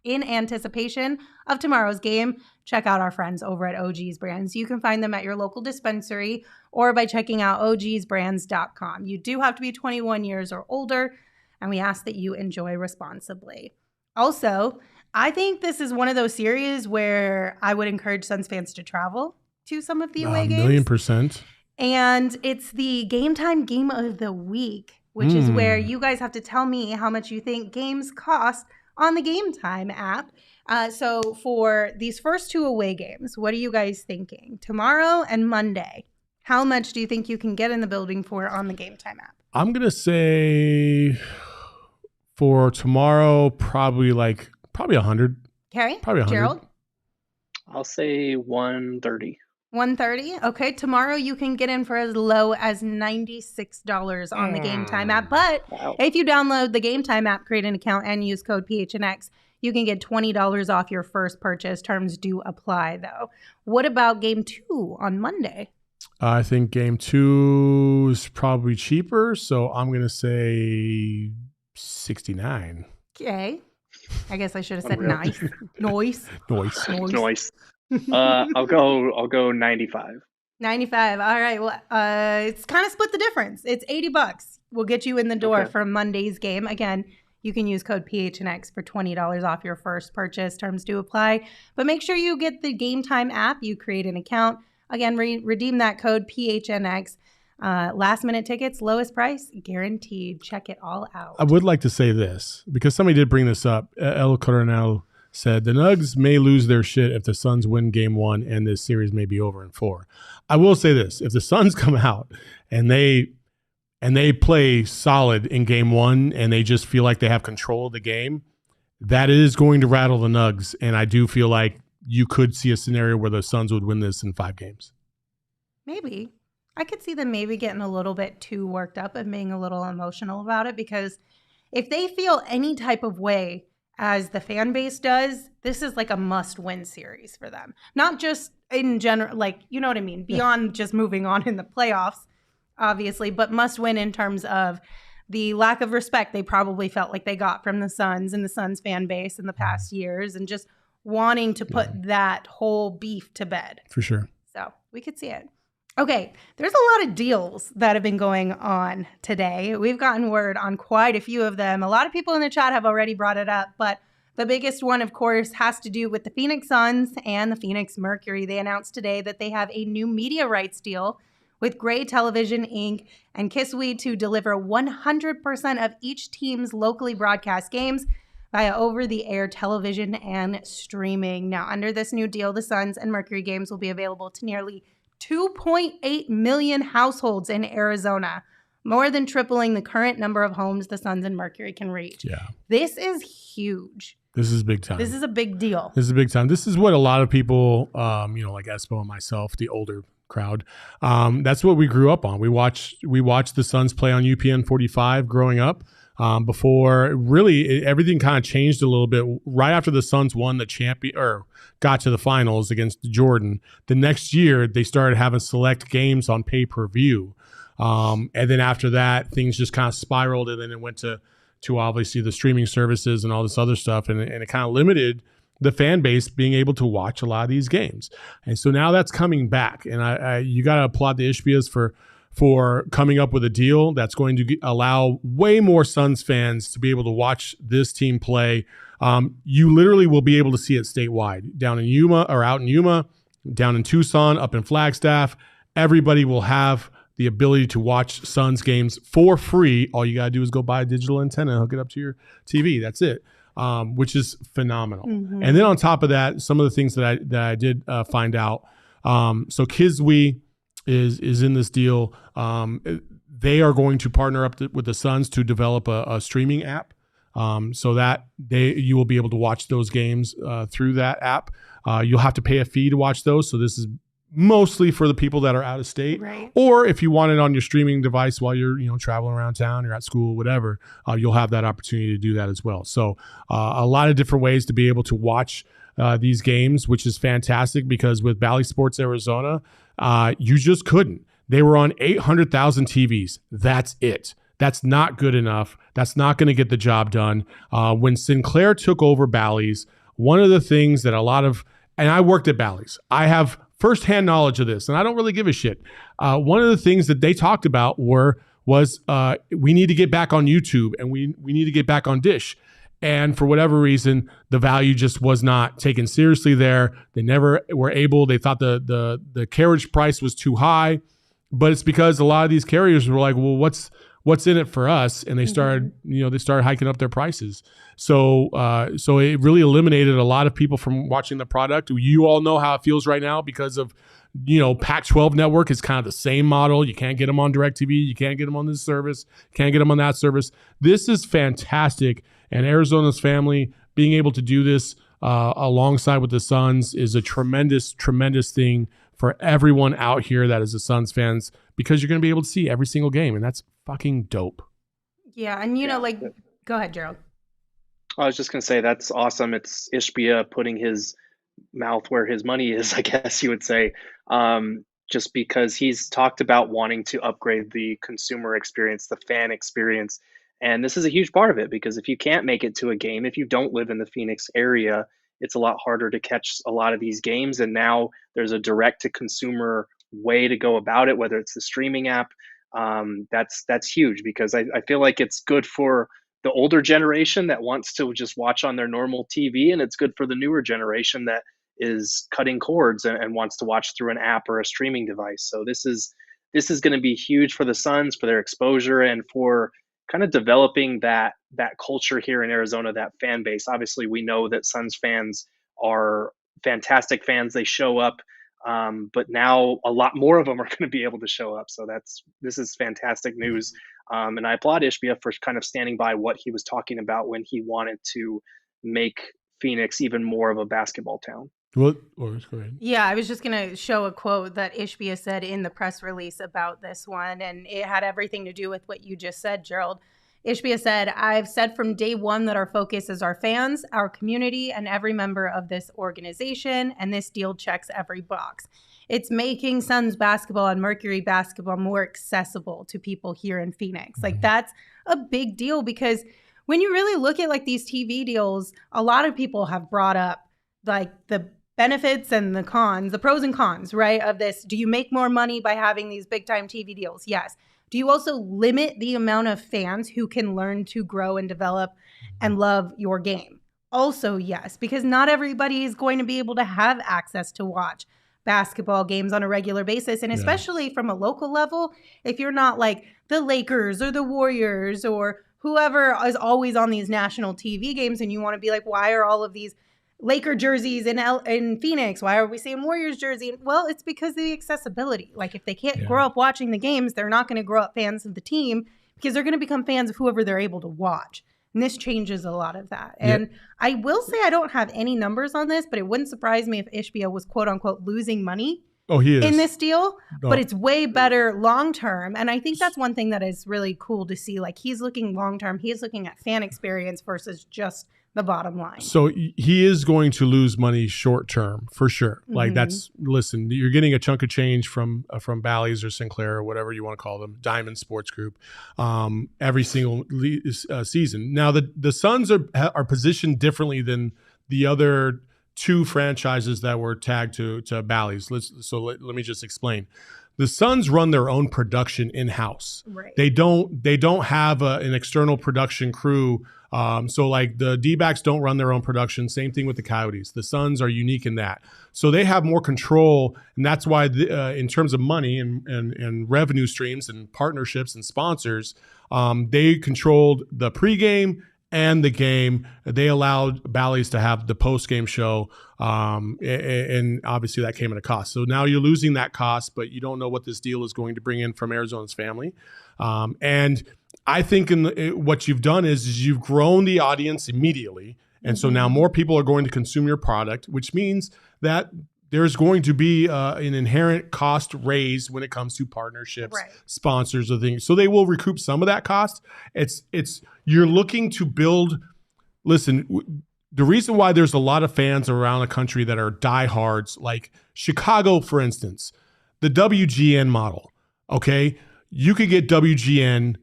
in anticipation of tomorrow's game, check out our friends over at OG's Brands. You can find them at your local dispensary or by checking out ogsbrands.com. You do have to be 21 years or older, and we ask that you enjoy responsibly. Also, I think this is one of those series where I would encourage Suns fans to travel to some of the away games. 1,000,000%. And it's the Game Time Game of the Week, which is where you guys have to tell me how much you think games cost on the Game Time app. So for these first 2 away games, what are you guys thinking? Tomorrow and Monday, how much do you think you can get in the building for on the Game Time app? I'm going to say for tomorrow, probably 100. Okay. Probably 100. Gerald? I'll say 130. 130. Okay, tomorrow you can get in for as low as $96 on the Game Time app. But if you download the Game Time app, create an account, and use code PHNX, you can get $20 off your first purchase. Terms do apply, though. What about Game 2 on Monday? I think Game 2 is probably cheaper, so I'm going to say 69. Okay. I guess I should have said nice. Noise. I'll go 95. 95. All right. Well, it's kind of split the difference. It's $80. We'll get you in the door for Monday's game. Again, you can use code PHNX for $20 off your first purchase. Terms do apply. But make sure you get the Game Time app. You create an account. Again, redeem that code PHNX. Last minute tickets, lowest price, guaranteed. Check it all out. I would like to say this because somebody did bring this up. El Coronel said the Nugs may lose their shit if the Suns win Game 1 and this series may be over in 4. I will say this: if the Suns come out and they play solid in Game 1 and they just feel like they have control of the game, that is going to rattle the Nugs. And I do feel like you could see a scenario where the Suns would win this in 5 games. Maybe. I could see them maybe getting a little bit too worked up and being a little emotional about it, because if they feel any type of way as the fan base does, this is like a must-win series for them. Not just in general, like, you know what I mean? Beyond just moving on in the playoffs, obviously, but must-win in terms of the lack of respect they probably felt like they got from the Suns and the Suns fan base in the past years, and just wanting to put that whole beef to bed. For sure. So we could see it. Okay, there's a lot of deals that have been going on today. We've gotten word on quite a few of them. A lot of people in the chat have already brought it up, but the biggest one, of course, has to do with the Phoenix Suns and the Phoenix Mercury. They announced today that they have a new media rights deal with Gray Television, Inc. and Kisui to deliver 100% of each team's locally broadcast games via over-the-air television and streaming. Now, under this new deal, the Suns and Mercury games will be available to nearly 2.8 million households in Arizona, more than tripling the current number of homes the Suns and Mercury can reach. Yeah. This is huge. This is big time. This is a big deal. This is big time. This is what a lot of people, like Espo and myself, the older crowd, that's what we grew up on. We watched the Suns play on UPN 45 growing up. Before really everything kind of changed a little bit right after the Suns won the champion or got to the finals against Jordan. The next year they started having select games on pay-per-view. And then after that, things just kind of spiraled, and then it went to obviously the streaming services and all this other stuff. And it kind of limited the fan base being able to watch a lot of these games. And so now that's coming back. And you got to applaud the Ishbias for coming up with a deal that's going to allow way more Suns fans to be able to watch this team play. You literally will be able to see it statewide, down in Yuma or out in Yuma, down in Tucson, up in Flagstaff. Everybody will have the ability to watch Suns games for free. All you got to do is go buy a digital antenna and hook it up to your TV. That's it. which is phenomenal. And then on top of that, some of the things that I did find out. So Kiswe is in this deal. They are going to partner up with the Suns to develop a streaming app, so that you will be able to watch those games through that app. You'll have to pay a fee to watch those. So this is mostly for the people that are out of state, right? Or if you want it on your streaming device while you're traveling around town, you're at school, whatever, you'll have that opportunity to do that as well. So a lot of different ways to be able to watch these games, which is fantastic, because with Bally Sports Arizona, you just couldn't. They were on 800,000 TVs. That's it. That's not good enough. That's not going to get the job done. When Sinclair took over Bally's, one of the things that and I worked at Bally's, I have firsthand knowledge of this, and I don't really give a shit. One of the things that they talked about was we need to get back on YouTube, and we need to get back on Dish. And for whatever reason, the value just was not taken seriously there. They never were able. They thought the carriage price was too high, but it's because a lot of these carriers were like, well, what's in it for us? And they started, they started hiking up their prices. So it really eliminated a lot of people from watching the product. You all know how it feels right now because of, Pac-12 network is kind of the same model. You can't get them on DirecTV. You can't get them on this service. Can't get them on that service. This is fantastic. And Arizona's family being able to do this alongside with the Suns is a tremendous, tremendous thing for everyone out here that is a Suns fans, because you're going to be able to see every single game, and that's fucking dope. Yeah, and go ahead, Gerald. I was just going to say that's awesome. It's Ishbia putting his mouth where his money is, I guess you would say, just because he's talked about wanting to upgrade the consumer experience, the fan experience. And this is a huge part of it, because if you can't make it to a game, if you don't live in the Phoenix area, it's a lot harder to catch a lot of these games. And now there's a direct to consumer way to go about it, whether it's the streaming app. That's huge, because I feel like it's good for the older generation that wants to just watch on their normal TV, and it's good for the newer generation that is cutting cords and wants to watch through an app or a streaming device. So this is going to be huge for the Suns, for their exposure, and for kind of developing that culture here in Arizona, that fan base. Obviously, we know that Suns fans are fantastic fans. They show up, but now a lot more of them are going to be able to show up. So this is fantastic news. And I applaud Ishbia for kind of standing by what he was talking about when he wanted to make Phoenix even more of a basketball town. What? Go ahead. Yeah, I was just going to show a quote that Ishbia said in the press release about this one, and it had everything to do with what you just said, Gerald. Ishbia said, "I've said from day one that our focus is our fans, our community, and every member of this organization, and this deal checks every box. It's making Suns basketball and Mercury basketball more accessible to people here in Phoenix." Like, that's a big deal, because when you really look at like these TV deals, a lot of people have brought up like the benefits and the cons, the pros and cons, right, of this. Do you make more money by having these big time TV deals? Yes. Do you also limit the amount of fans who can learn to grow and develop and love your game? Also, yes, because not everybody is going to be able to have access to watch basketball games on a regular basis. And especially from a local level, if you're not like the Lakers or the Warriors or whoever is always on these national TV games, and you want to be like, why are all of these Laker jerseys in Phoenix? Why are we seeing Warriors jersey? Well, it's because of the accessibility. Like, if they can't grow up watching the games, they're not going to grow up fans of the team, because they're going to become fans of whoever they're able to watch. And this changes a lot of that. And I will say I don't have any numbers on this, but it wouldn't surprise me if Ishbia was quote unquote losing money he is. in this deal, but it's way better long term. And I think that's one thing that is really cool to see. Like, he's looking long term. He's looking at fan experience versus just the bottom line. So he is going to lose money short term for sure. Like, listen, you're getting a chunk of change from Bally's or Sinclair or whatever you want to call them, Diamond Sports Group, every single season. Now the Suns are positioned differently than the other two franchises that were tagged to Bally's. Let me just explain. The Suns run their own production in-house. Right. They don't have an external production crew. So like the D-backs don't run their own production. Same thing with the Coyotes. The Suns are unique in that. So they have more control, and that's why in terms of money and revenue streams and partnerships and sponsors, they controlled the pregame and the game. They allowed Bally's to have the post-game show, and obviously that came at a cost. So now you're losing that cost, but you don't know what this deal is going to bring in from Arizona's family. And I think what you've done is you've grown the audience immediately. And so now more people are going to consume your product, which means that there's going to be an inherent cost raise when it comes to partnerships, sponsors, or things. So they will recoup some of that cost. You're looking to build. Listen, the reason why there's a lot of fans around the country that are diehards, like Chicago, for instance, the WGN model. Okay, you could get WGN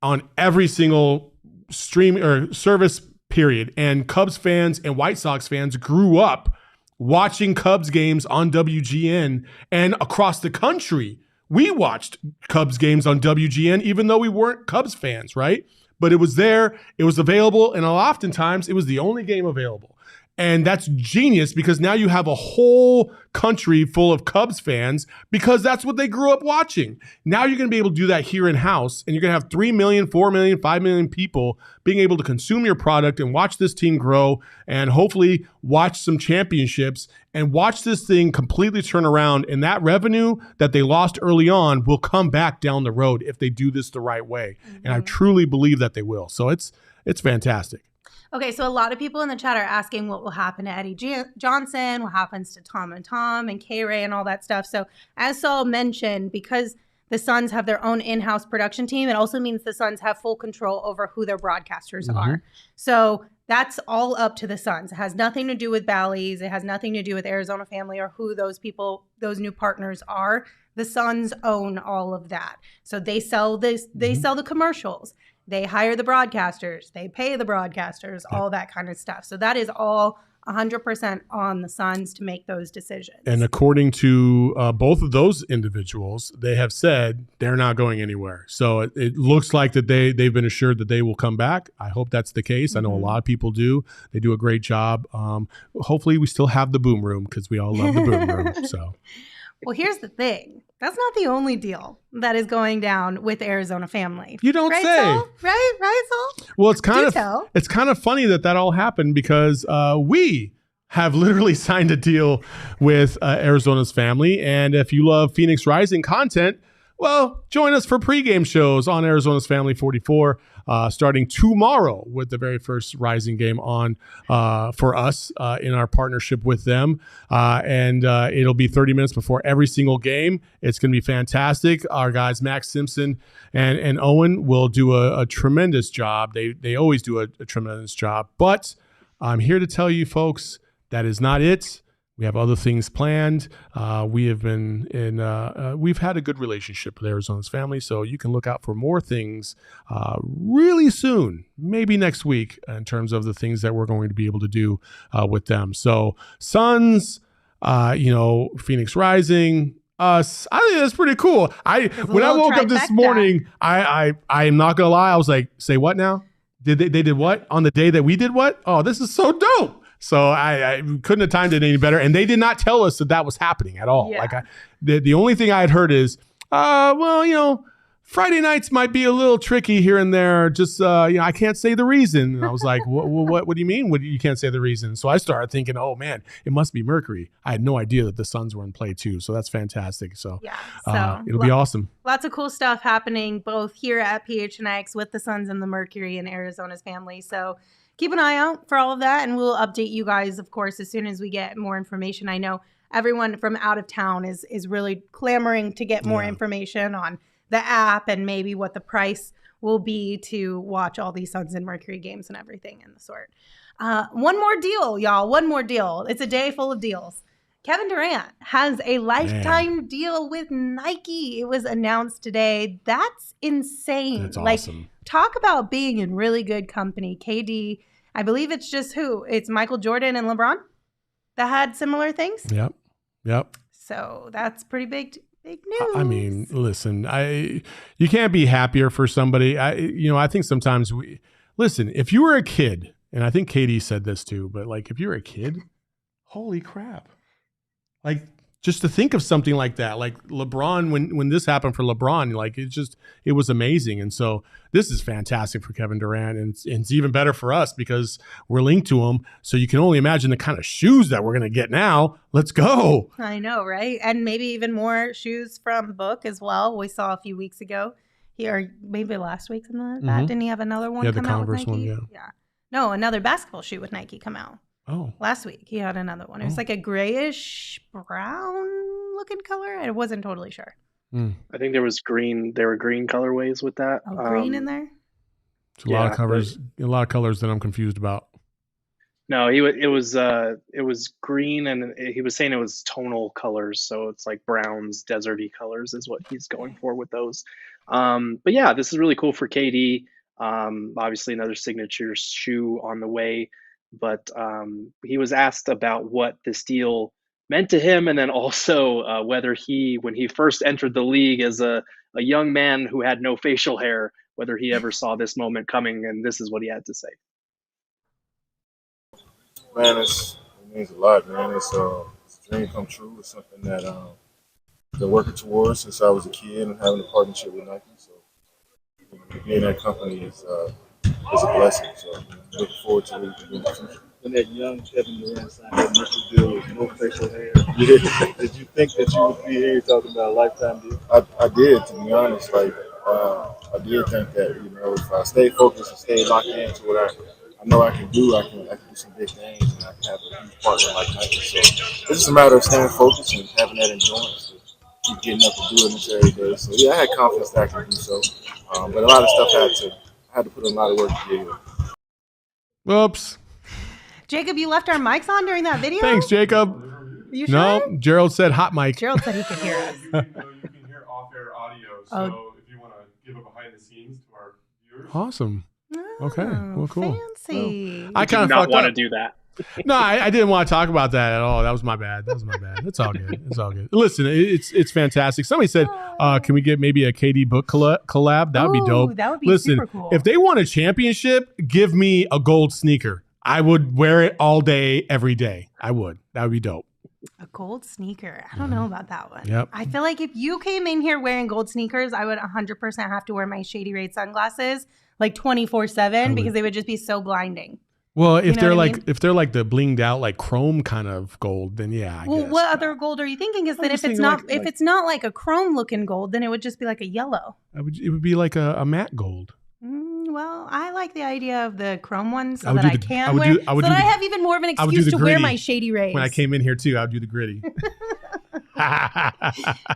on every single stream or service. Period. And Cubs fans and White Sox fans grew up watching Cubs games on WGN, and across the country, we watched Cubs games on WGN, even though we weren't Cubs fans, right? But it was there, it was available, and oftentimes it was the only game available. And that's genius because now you have a whole country full of Cubs fans because that's what they grew up watching. Now you're going to be able to do that here in-house, and you're going to have 3 million, 4 million, 5 million people being able to consume your product and watch this team grow and hopefully watch some championships and watch this thing completely turn around. And that revenue that they lost early on will come back down the road if they do this the right way. And I truly believe that they will. So it's fantastic. Okay, so a lot of people in the chat are asking what will happen to Eddie Johnson, what happens to Tom and K-Ray and all that stuff. So as Saul mentioned, because the Suns have their own in-house production team, it also means the Suns have full control over who their broadcasters are. So that's all up to the Suns. It has nothing to do with Bally's. It has nothing to do with Arizona Family or who those people, those new partners are. The Suns own all of that. So they sell this, they sell the commercials. They hire the broadcasters, they pay the broadcasters, all that kind of stuff. So that is all 100% on the Suns to make those decisions. And according to both of those individuals, they have said they're not going anywhere. So it looks like that they've been assured that they will come back. I hope that's the case. I know a lot of people do. They do a great job. Hopefully we still have the boom room because we all love the boom room. So. Well, here's the thing. That's not the only deal that is going down with Arizona Family. You don't say. Saul? Right, Saul? Well, it's kind of funny that all happened because we have literally signed a deal with Arizona's Family. And if you love Phoenix Rising content, well, join us for pregame shows on Arizona's Family 44, starting tomorrow with the very first Rising game on for us in our partnership with them. And it'll be 30 minutes before every single game. It's going to be fantastic. Our guys, Max Simpson and Owen, will do a tremendous job. They always do a tremendous job. But I'm here to tell you, folks, that is not it. We have other things planned. We have been we've had a good relationship with Arizona's Family, so you can look out for more things really soon, maybe next week, in terms of the things that we're going to be able to do with them. So Suns, Phoenix Rising, us. I think that's pretty cool. When I woke up this morning, I am not gonna lie. I was like, say what now? They did what on the day that we did what? Oh, this is so dope. So I couldn't have timed it any better. And they did not tell us that was happening at all. Yeah. Like the only thing I had heard is, Friday nights might be a little tricky here and there. Just, I can't say the reason. And I was like, what do you mean? You can't say the reason? So I started thinking, oh man, it must be Mercury. I had no idea that the Suns were in play too. So that's fantastic. So, it'll be awesome. Lots of cool stuff happening both here at PHNX with the Suns and the Mercury and Arizona's Family. So keep an eye out for all of that, and we'll update you guys, of course, as soon as we get more information. I know everyone from out of town is really clamoring to get more information on the app and maybe what the price will be to watch all these Suns and Mercury games and everything in the sort. One more deal, y'all. One more deal. It's a day full of deals. Kevin Durant has a lifetime deal with Nike. It was announced today. That's insane. That's awesome. Talk about being in really good company. KD, I believe it's just who? It's Michael Jordan and LeBron that had similar things? Yep. So that's pretty big news. I mean, listen, you can't be happier for somebody. I think sometimes if you were a kid, and I think KD said this too, but like if you're a kid, holy crap. Like just to think of something like that, like LeBron, when this happened for LeBron, like it was amazing. And so this is fantastic for Kevin Durant, and it's even better for us because we're linked to him. So you can only imagine the kind of shoes that we're going to get now. Let's go. I know, right? And maybe even more shoes from Book as well. We saw a few weeks ago. Or maybe last week, something like that. Didn't he have another one come out with Nike? One, yeah. No, another basketball shoe with Nike come out. Oh. Last week, he had another one. It was like a grayish brown looking color. I wasn't totally sure. I think there was green. There were green colorways with that. Oh, green in there? It's a lot of colors. A lot of colors that I'm confused about. No, it was green, and he was saying it was tonal colors, so it's like browns, deserty colors is what he's going for with those. But yeah, this is really cool for KD. Obviously another signature shoe on the way, but he was asked about what this deal meant to him, and then also whether when he first entered the league as a young man who had no facial hair, whether he ever saw this moment coming, and this is what he had to say. Man, it means a lot, man. It's a dream come true. It's something that they're working towards since I was a kid, and having a partnership with Nike. So being that company is a blessing. So looking forward to it in the future. When that young Kevin Durant signed that initial deal with no facial hair, did you think that you would be here talking about a lifetime deal? I did, to be honest. Like I did think that, if I stay focused and stay locked into what I know I can do, I can do some big things, and I can have a huge partner like Nike. So it's just a matter of staying focused and having that endurance to keep getting up and doing this every day. So yeah, I had confidence that I can do so. But a lot of stuff I had to put in a lot of work to get here. Whoops. Jacob, you left our mics on during that video? Thanks, Jacob. You sure? No, Gerald said hot mic. Gerald said he could hear us. You can hear off-air audio, so if you want to give a behind the scenes to our viewers. Awesome. Okay, well, cool. Fancy. Well, I kind of not want to do that. No, I didn't want to talk about that at all. That was my bad. It's all good. It's all good. Listen, it's fantastic. Somebody said, can we get maybe a KD book collab? That would be dope. That would be Listen, super cool. if they won a championship, give me a gold sneaker. I would wear it all day, every day. I would. That would be dope. A gold sneaker. I don't know about that one. Yep. I feel like if you came in here wearing gold sneakers, I would 100% have to wear my Shady Rays sunglasses like 24/7 because they would just be so blinding. Well, if they're like if they're like the blinged out like chrome kind of gold, then yeah. I guess. What other gold are you thinking? Is that if it's not it's not like a chrome looking gold, then it would just be like a yellow. It would be like a matte gold. Well, I like the idea of the chrome ones so that I can wear. So that I have even more of an excuse to wear my Shady Rays. When I came in here too, I would do the gritty.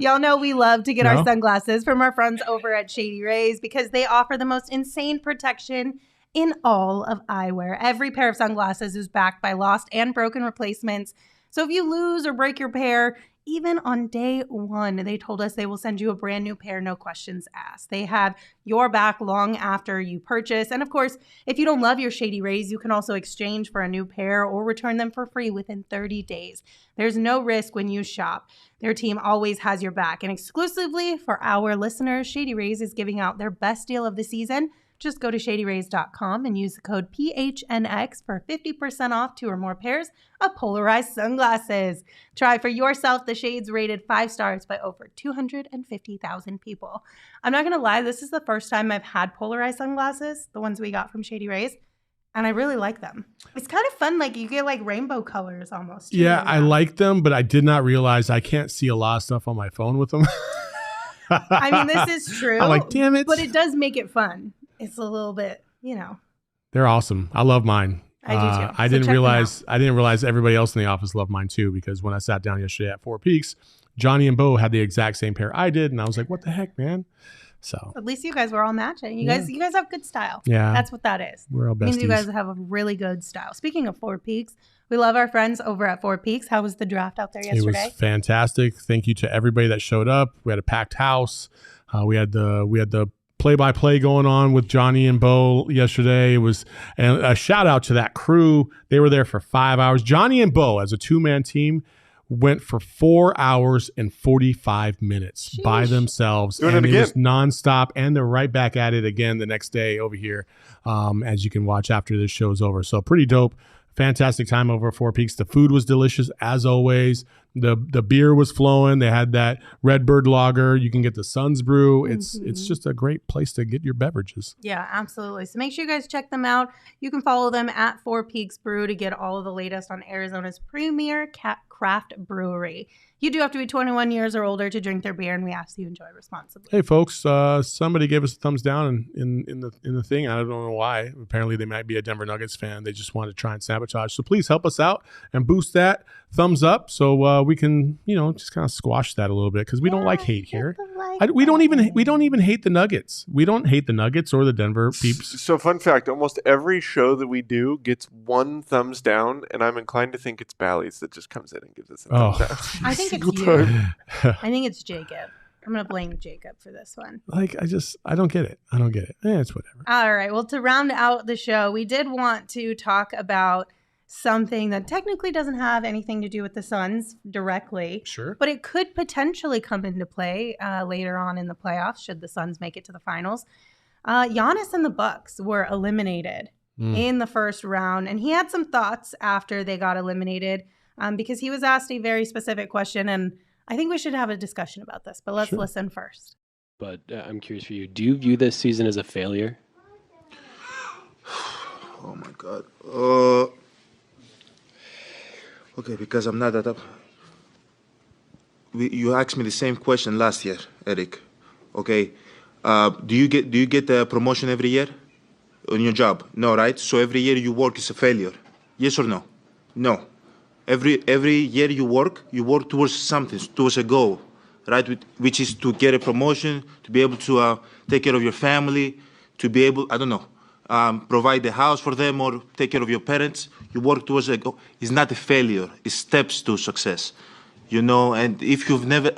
Y'all know we love to get our sunglasses from our friends over at Shady Rays because they offer the most insane protection in all of eyewear. Every pair of sunglasses is backed by lost and broken replacements. So if you lose or break your pair, even on day one, they told us they will send you a brand new pair, no questions asked. They have your back long after you purchase. And of course, if you don't love your Shady Rays, you can also exchange for a new pair or return them for free within 30 days. There's no risk when you shop. Their team always has your back. And exclusively for our listeners, Shady Rays is giving out their best deal of the season. Just go to shadyrays.com and use the code PHNX for 50% off 2 or more pairs of polarized sunglasses. Try for yourself the shades rated 5 stars by over 250,000 people. I'm not going to lie, this is the first time I've had polarized sunglasses, the ones we got from Shady Rays, and I really like them. It's kind of fun, like you get like rainbow colors almost. Yeah, I like them, but I did not realize I can't see a lot of stuff on my phone with them. I mean, this is true. I'm like, damn it. But it does make it fun. It's a little bit, They're awesome. I love mine. I do too. I didn't realize everybody else in the office loved mine too, because when I sat down yesterday at Four Peaks, Johnny and Bo had the exact same pair I did, and I was like, what the heck, man? So at least you guys were all matching. You guys have good style. Yeah. That's what that is. We're all besties. It means you guys have a really good style. Speaking of Four Peaks, we love our friends over at Four Peaks. How was the draft out there yesterday? It was fantastic. Thank you to everybody that showed up. We had a packed house. We had the play-by-play going on with Johnny and Bo yesterday. It was and a shout out to that crew. They were there for 5 hours. Johnny and Bo, as a 2-man team, went for 4 hours and 45 minutes by themselves. And it was nonstop, and they're right back at it again the next day over here, as you can watch after this show's over. So pretty dope. Fantastic time over at Four Peaks. The food was delicious as always. The beer was flowing. They had that Redbird lager. You can get the Suns brew. It's just a great place to get your beverages. Yeah, absolutely. So make sure you guys check them out. You can follow them at Four Peaks Brew to get all of the latest on Arizona's premier craft brewery. You do have to be 21 years or older to drink their beer, and we ask you enjoy responsibly. Hey, folks, somebody gave us a thumbs down in the thing. I don't know why. Apparently, they might be a Denver Nuggets fan. They just want to try and sabotage. So please help us out and boost that thumbs up so we can, just kind of squash that a little bit because we don't like hate here. We don't even hate the Nuggets. We don't hate the Nuggets or the Denver peeps. So fun fact, almost every show that we do gets one thumbs down, and I'm inclined to think it's Bally's that just comes in and gives us a thumbs down. I think it's you. I think it's Jacob. I'm going to blame Jacob for this one. I don't get it. It's whatever. All right. Well, to round out the show, we did want to talk about something that technically doesn't have anything to do with the Suns directly. Sure. But it could potentially come into play later on in the playoffs should the Suns make it to the finals. Giannis and the Bucks were eliminated in the first round, and he had some thoughts after they got eliminated because he was asked a very specific question, and I think we should have a discussion about this, but let's listen first. But I'm curious for you. Do you view this season as a failure? Oh, my God. Okay, because I'm not that up. You asked me the same question last year, Eric. Okay, do you get the promotion every year on your job? No, right? So every year you work is a failure. Yes or no? No. Every year you work towards something, towards a goal, right? Which is to get a promotion, to be able to take care of your family, to be able, provide the house for them or take care of your parents. You work towards a goal. It's not a failure. It's steps to success, And if you've never,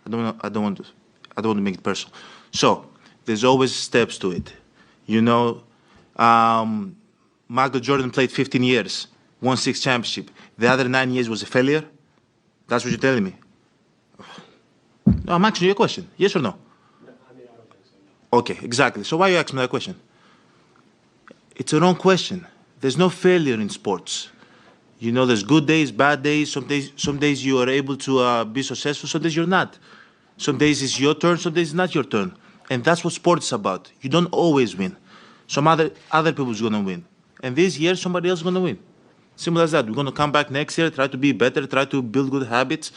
I don't want to make it personal. So there's always steps to it, Michael Jordan played 15 years, won 6 championships. The other 9 years was a failure. That's what you're telling me. No, I'm asking you a question. Yes or no? Okay, exactly. So why you asking me that question? It's a wrong question. There's no failure in sports. There's good days, bad days. Some days you are able to be successful. Some days you're not. Some days it's your turn. Some days it's not your turn. And that's what sports is about. You don't always win. Some other people's gonna win. And this year somebody else is gonna win. Simple as that. We're gonna come back next year, try to be better, try to build good habits,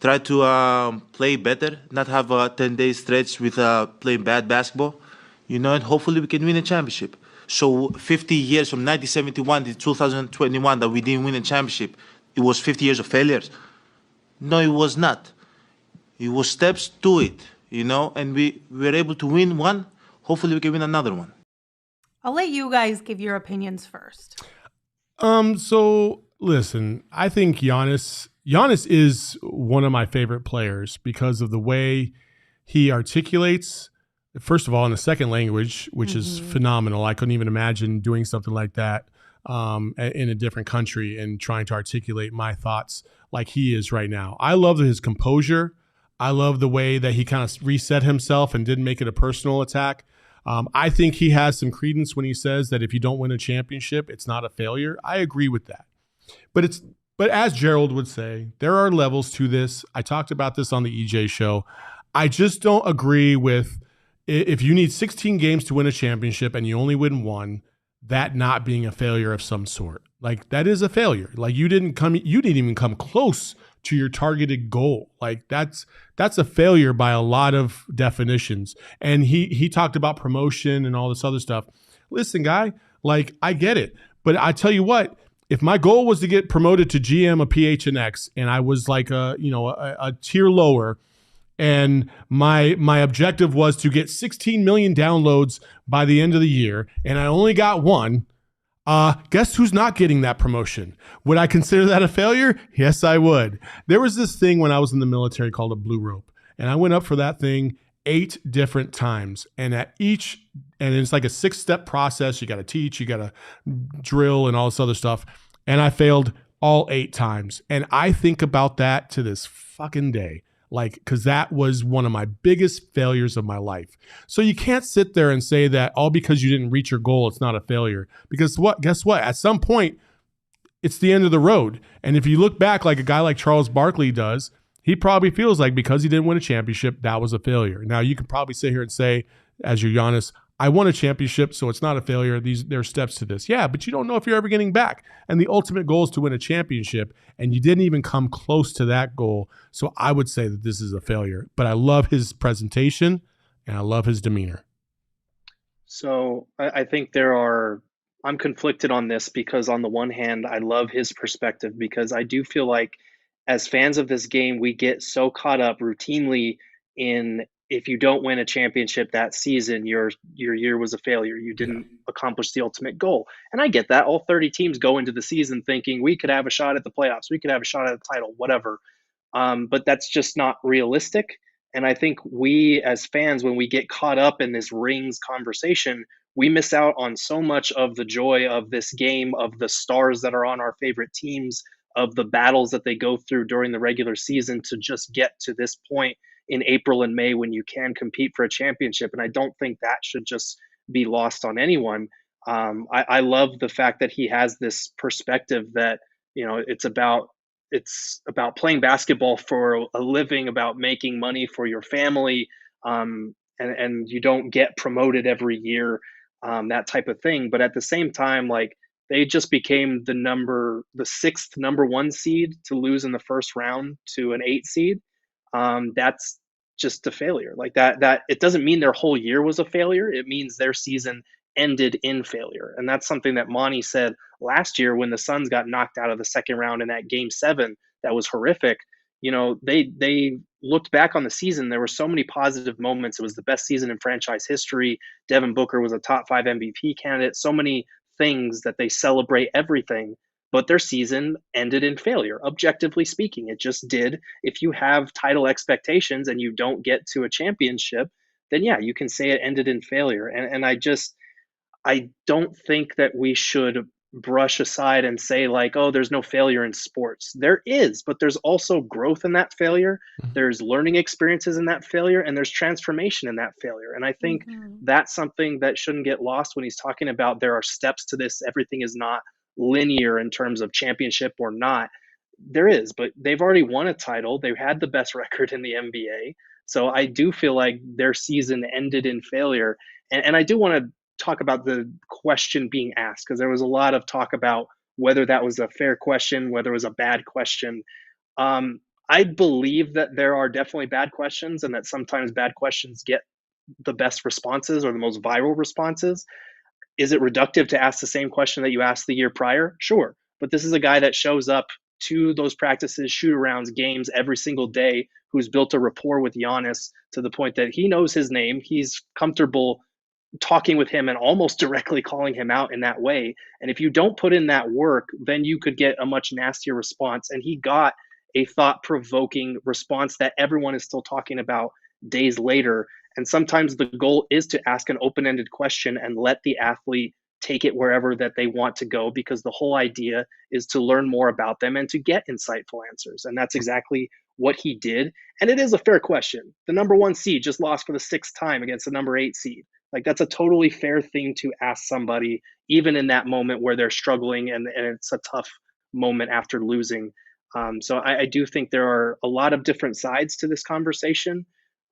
try to play better, not have a 10-day stretch with playing bad basketball. And hopefully we can win a championship. So 50 years from 1971 to 2021 that we didn't win a championship, it was 50 years of failures? No, it was not. It was steps to it, and we were able to win one. Hopefully we can win another one. I'll let you guys give your opinions first. So listen, I think Giannis is one of my favorite players because of the way he articulates. First of all, in the second language, which is phenomenal. I couldn't even imagine doing something like that in a different country and trying to articulate my thoughts like he is right now. I love his composure. I love the way that he kind of reset himself and didn't make it a personal attack. I think he has some credence when he says that if you don't win a championship, it's not a failure. I agree with that. But as Gerald would say, there are levels to this. I talked about this on the EJ show. I just don't agree with if you need 16 games to win a championship and you only win one, that not being a failure of some sort. Like that is a failure. Like you didn't even come close to your targeted goal. Like that's a failure by a lot of definitions. And he talked about promotion and all this other stuff. Listen, guy, like I get it. But I tell you what, if my goal was to get promoted to GM of PHNX and I was like a tier lower, and my objective was to get 16 million downloads by the end of the year, and I only got one, guess who's not getting that promotion? Would I consider that a failure? Yes, I would. There was this thing when I was in the military called a blue rope, and I went up for that thing 8 different times. And it's like a 6-step process. You got to teach, you got to drill and all this other stuff. And I failed all 8 times. And I think about that to this fucking day. Because that was one of my biggest failures of my life. So you can't sit there and say that all because you didn't reach your goal, it's not a failure. Because guess what? At some point, it's the end of the road. And if you look back like a guy like Charles Barkley does, he probably feels like because he didn't win a championship, that was a failure. Now, you can probably sit here and say, as your Giannis, I won a championship, so it's not a failure. There are steps to this. Yeah, but you don't know if you're ever getting back. And the ultimate goal is to win a championship, and you didn't even come close to that goal. So I would say that this is a failure. But I love his presentation, and I love his demeanor. So I think I'm conflicted on this because on the one hand, I love his perspective because I do feel like as fans of this game, we get so caught up routinely in if you don't win a championship that season, your year was a failure. You didn't accomplish the ultimate goal. And I get that. All 30 teams go into the season thinking we could have a shot at the playoffs. We could have a shot at the title, whatever. But that's just not realistic. And I think we as fans, when we get caught up in this rings conversation, we miss out on so much of the joy of this game, of the stars that are on our favorite teams, of the battles that they go through during the regular season to just get to this point in April and May when you can compete for a championship. And I don't think that should just be lost on anyone. I love the fact that he has this perspective that, it's about playing basketball for a living, about making money for your family. And you don't get promoted every year, that type of thing. But at the same time, like they just became the 6th number 1 seed to lose in the first round to an 8 seed. That's just a failure. Like that it doesn't mean their whole year was a failure. It means their season ended in failure. And that's something that Monty said last year when the Suns got knocked out of the second round in that game 7. That was horrific. They looked back on the season. There were so many positive moments. It was the best season in franchise history. Devin Booker was a top 5 MVP candidate. So many things that they celebrate everything. But their season ended in failure, objectively speaking. It just did. If you have title expectations and you don't get to a championship, then yeah, you can say it ended in failure. And I don't think that we should brush aside and say like, oh, there's no failure in sports. There is, but there's also growth in that failure. There's learning experiences in that failure, and there's transformation in that failure. And I think that's something that shouldn't get lost when he's talking about there are steps to this. Everything is not linear in terms of championship or not. There is, but they've already won a title. They've had the best record in the NBA. So I do feel like their season ended in failure. And I do want to talk about the question being asked, because there was a lot of talk about whether that was a fair question, whether it was a bad question. I believe that there are definitely bad questions and that sometimes bad questions get the best responses or the most viral responses. Is it reductive to ask the same question that you asked the year prior? Sure. But this is a guy that shows up to those practices, shoot-arounds, games every single day, who's built a rapport with Giannis to the point that he knows his name. He's comfortable talking with him and almost directly calling him out in that way. And if you don't put in that work, then you could get a much nastier response. And he got a thought-provoking response that everyone is still talking about days later. And sometimes the goal is to ask an open-ended question and let the athlete take it wherever that they want to go, because the whole idea is to learn more about them and to get insightful answers. And that's exactly what he did. And it is a fair question. The number 1 seed just lost for the 6th time against the number 8 seed. Like, that's a totally fair thing to ask somebody, even in that moment where they're struggling and it's a tough moment after losing. So I do think there are a lot of different sides to this conversation.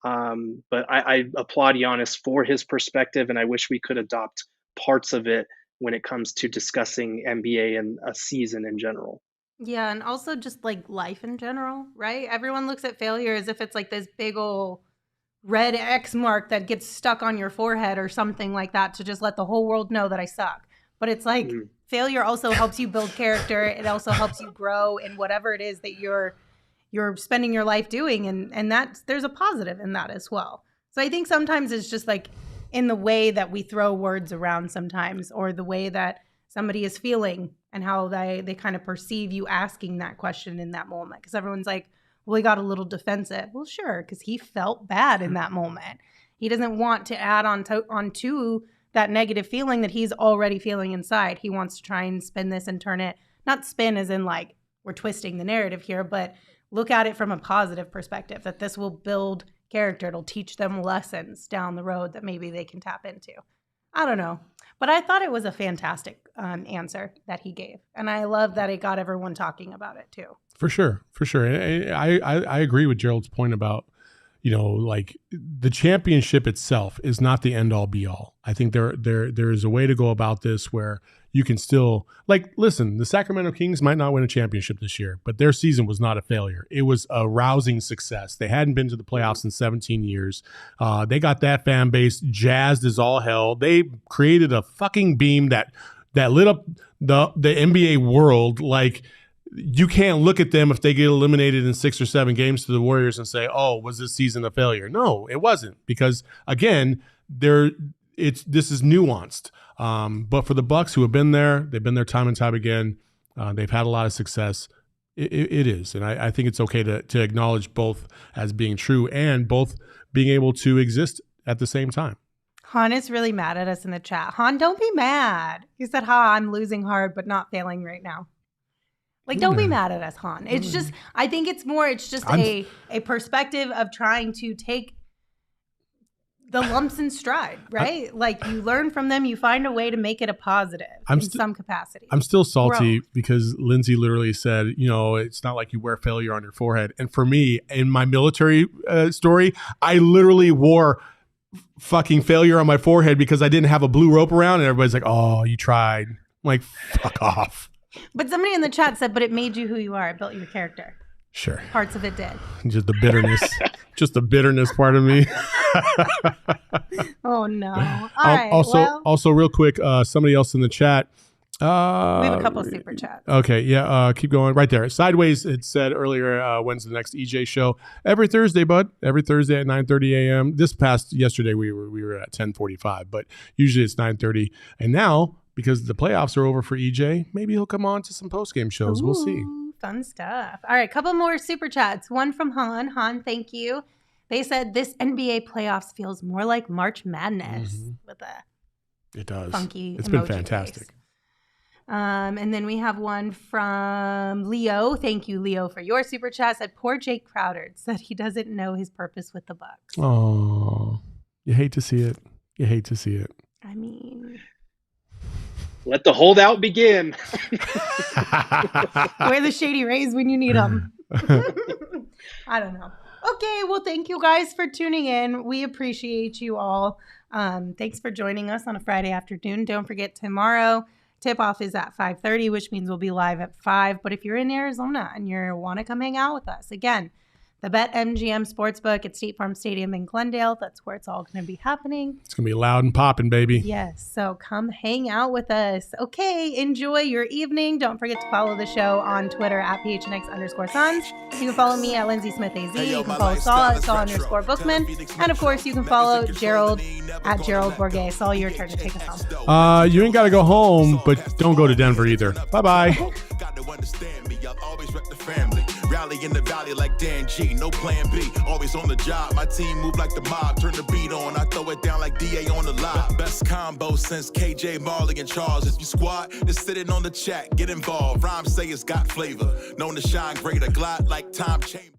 But I applaud Giannis for his perspective, and I wish we could adopt parts of it when it comes to discussing NBA and a season in general. Yeah, and also just like life in general, right? Everyone looks at failure as if it's like this big old red X mark that gets stuck on your forehead or something like that to just let the whole world know that I suck. But it's like failure also helps you build character. It also helps you grow in whatever it is that you're spending your life doing. And that there's a positive in that as well. So I think sometimes it's just like in the way that we throw words around sometimes, or the way that somebody is feeling and how they kind of perceive you asking that question in that moment. Because everyone's like, well, he got a little defensive. Well, sure, because he felt bad in that moment. He doesn't want to add onto that negative feeling that he's already feeling inside. He wants to try and spin this and turn it, not spin as in like we're twisting the narrative here, but look at it from a positive perspective, that this will build character. It'll teach them lessons down the road that maybe they can tap into. I don't know. But I thought it was a fantastic answer that he gave. And I love that it got everyone talking about it too. For sure. And I agree with Gerald's point about, like the championship itself is not the end all be all. I think there is a way to go about this where you can still, like, listen, the Sacramento Kings might not win a championship this year, but their season was not a failure. It was a rousing success. They hadn't been to the playoffs in 17 years. They got that fan base jazzed as all hell. They created a fucking beam that lit up the NBA world. Like, you can't look at them if they get eliminated in 6 or 7 games to the Warriors and say, oh, was this season a failure? No, it wasn't, because again, this is nuanced. But for the Bucks, who have been there, they've been there time and time again. They've had a lot of success. It is. And I think it's okay to acknowledge both as being true and both being able to exist at the same time. Han is really mad at us in the chat. Han, don't be mad. He said, I'm losing hard, but not failing right now. Like, don't be mad at us, Han. It's just, I think it's just a perspective of trying to take the lumps in stride, right? Like, you learn from them, you find a way to make it a positive in some capacity. I'm still salty because Lindsay literally said, it's not like you wear failure on your forehead. And for me, in my military story, I literally wore fucking failure on my forehead because I didn't have a blue rope around, and everybody's like, oh, you tried. I'm like, fuck off. But somebody in the chat said, but it made you who you are. It built your character. Sure. Parts of it did. Just the bitterness. Just the bitterness part of me. Oh, no. All right. Also, real quick, somebody else in the chat. We have a couple of super chats. Okay. Yeah. Keep going. Right there. Sideways, it said earlier, when's the next EJ show? Every Thursday, bud. Every Thursday at 9:30 a.m. Yesterday, we were at 10:45, but usually it's 9:30. And now, because the playoffs are over for EJ, maybe he'll come on to some post-game shows. We'll see. Fun stuff. All right, couple more super chats. One from Han. Han, thank you. They said this NBA playoffs feels more like March Madness with a it does. Funky It's emoji been fantastic. face. And then we have one from Leo. Thank you, Leo, for your super chat. Said poor Jake Crowder said he doesn't know his purpose with the Bucks. Oh, you hate to see it. I mean, let the holdout begin. Wear the shady rays when you need them. I don't know. Okay, well, thank you guys for tuning in. We appreciate you all. Thanks for joining us on a Friday afternoon. Don't forget, tomorrow tip-off is at 5:30, which means we'll be live at 5. But if you're in Arizona and you want to come hang out with us, again, the BetMGM Sportsbook at State Farm Stadium in Glendale. That's where it's all going to be happening. It's going to be loud and popping, baby. Yes, so come hang out with us. Okay, enjoy your evening. Don't forget to follow the show on Twitter at PHNX_Suns. You can follow me at Lindsay Smith AZ. You can follow Saul at Saul_Bookman. And of course, you can follow Gerald at Gerald Bourget. Saul, your turn to take us home. You ain't got to go home, but don't go to Denver either. Bye-bye. Rally in the valley like Dan G, no plan B. Always on the job, my team move like the mob. Turn the beat on, I throw it down like DA on the lot. Best combo since KJ, Marley, and Charles. If you squad, just sitting on the chat, get involved. Rhymes say it's got flavor, known to shine greater. Glide like Tom Chambers.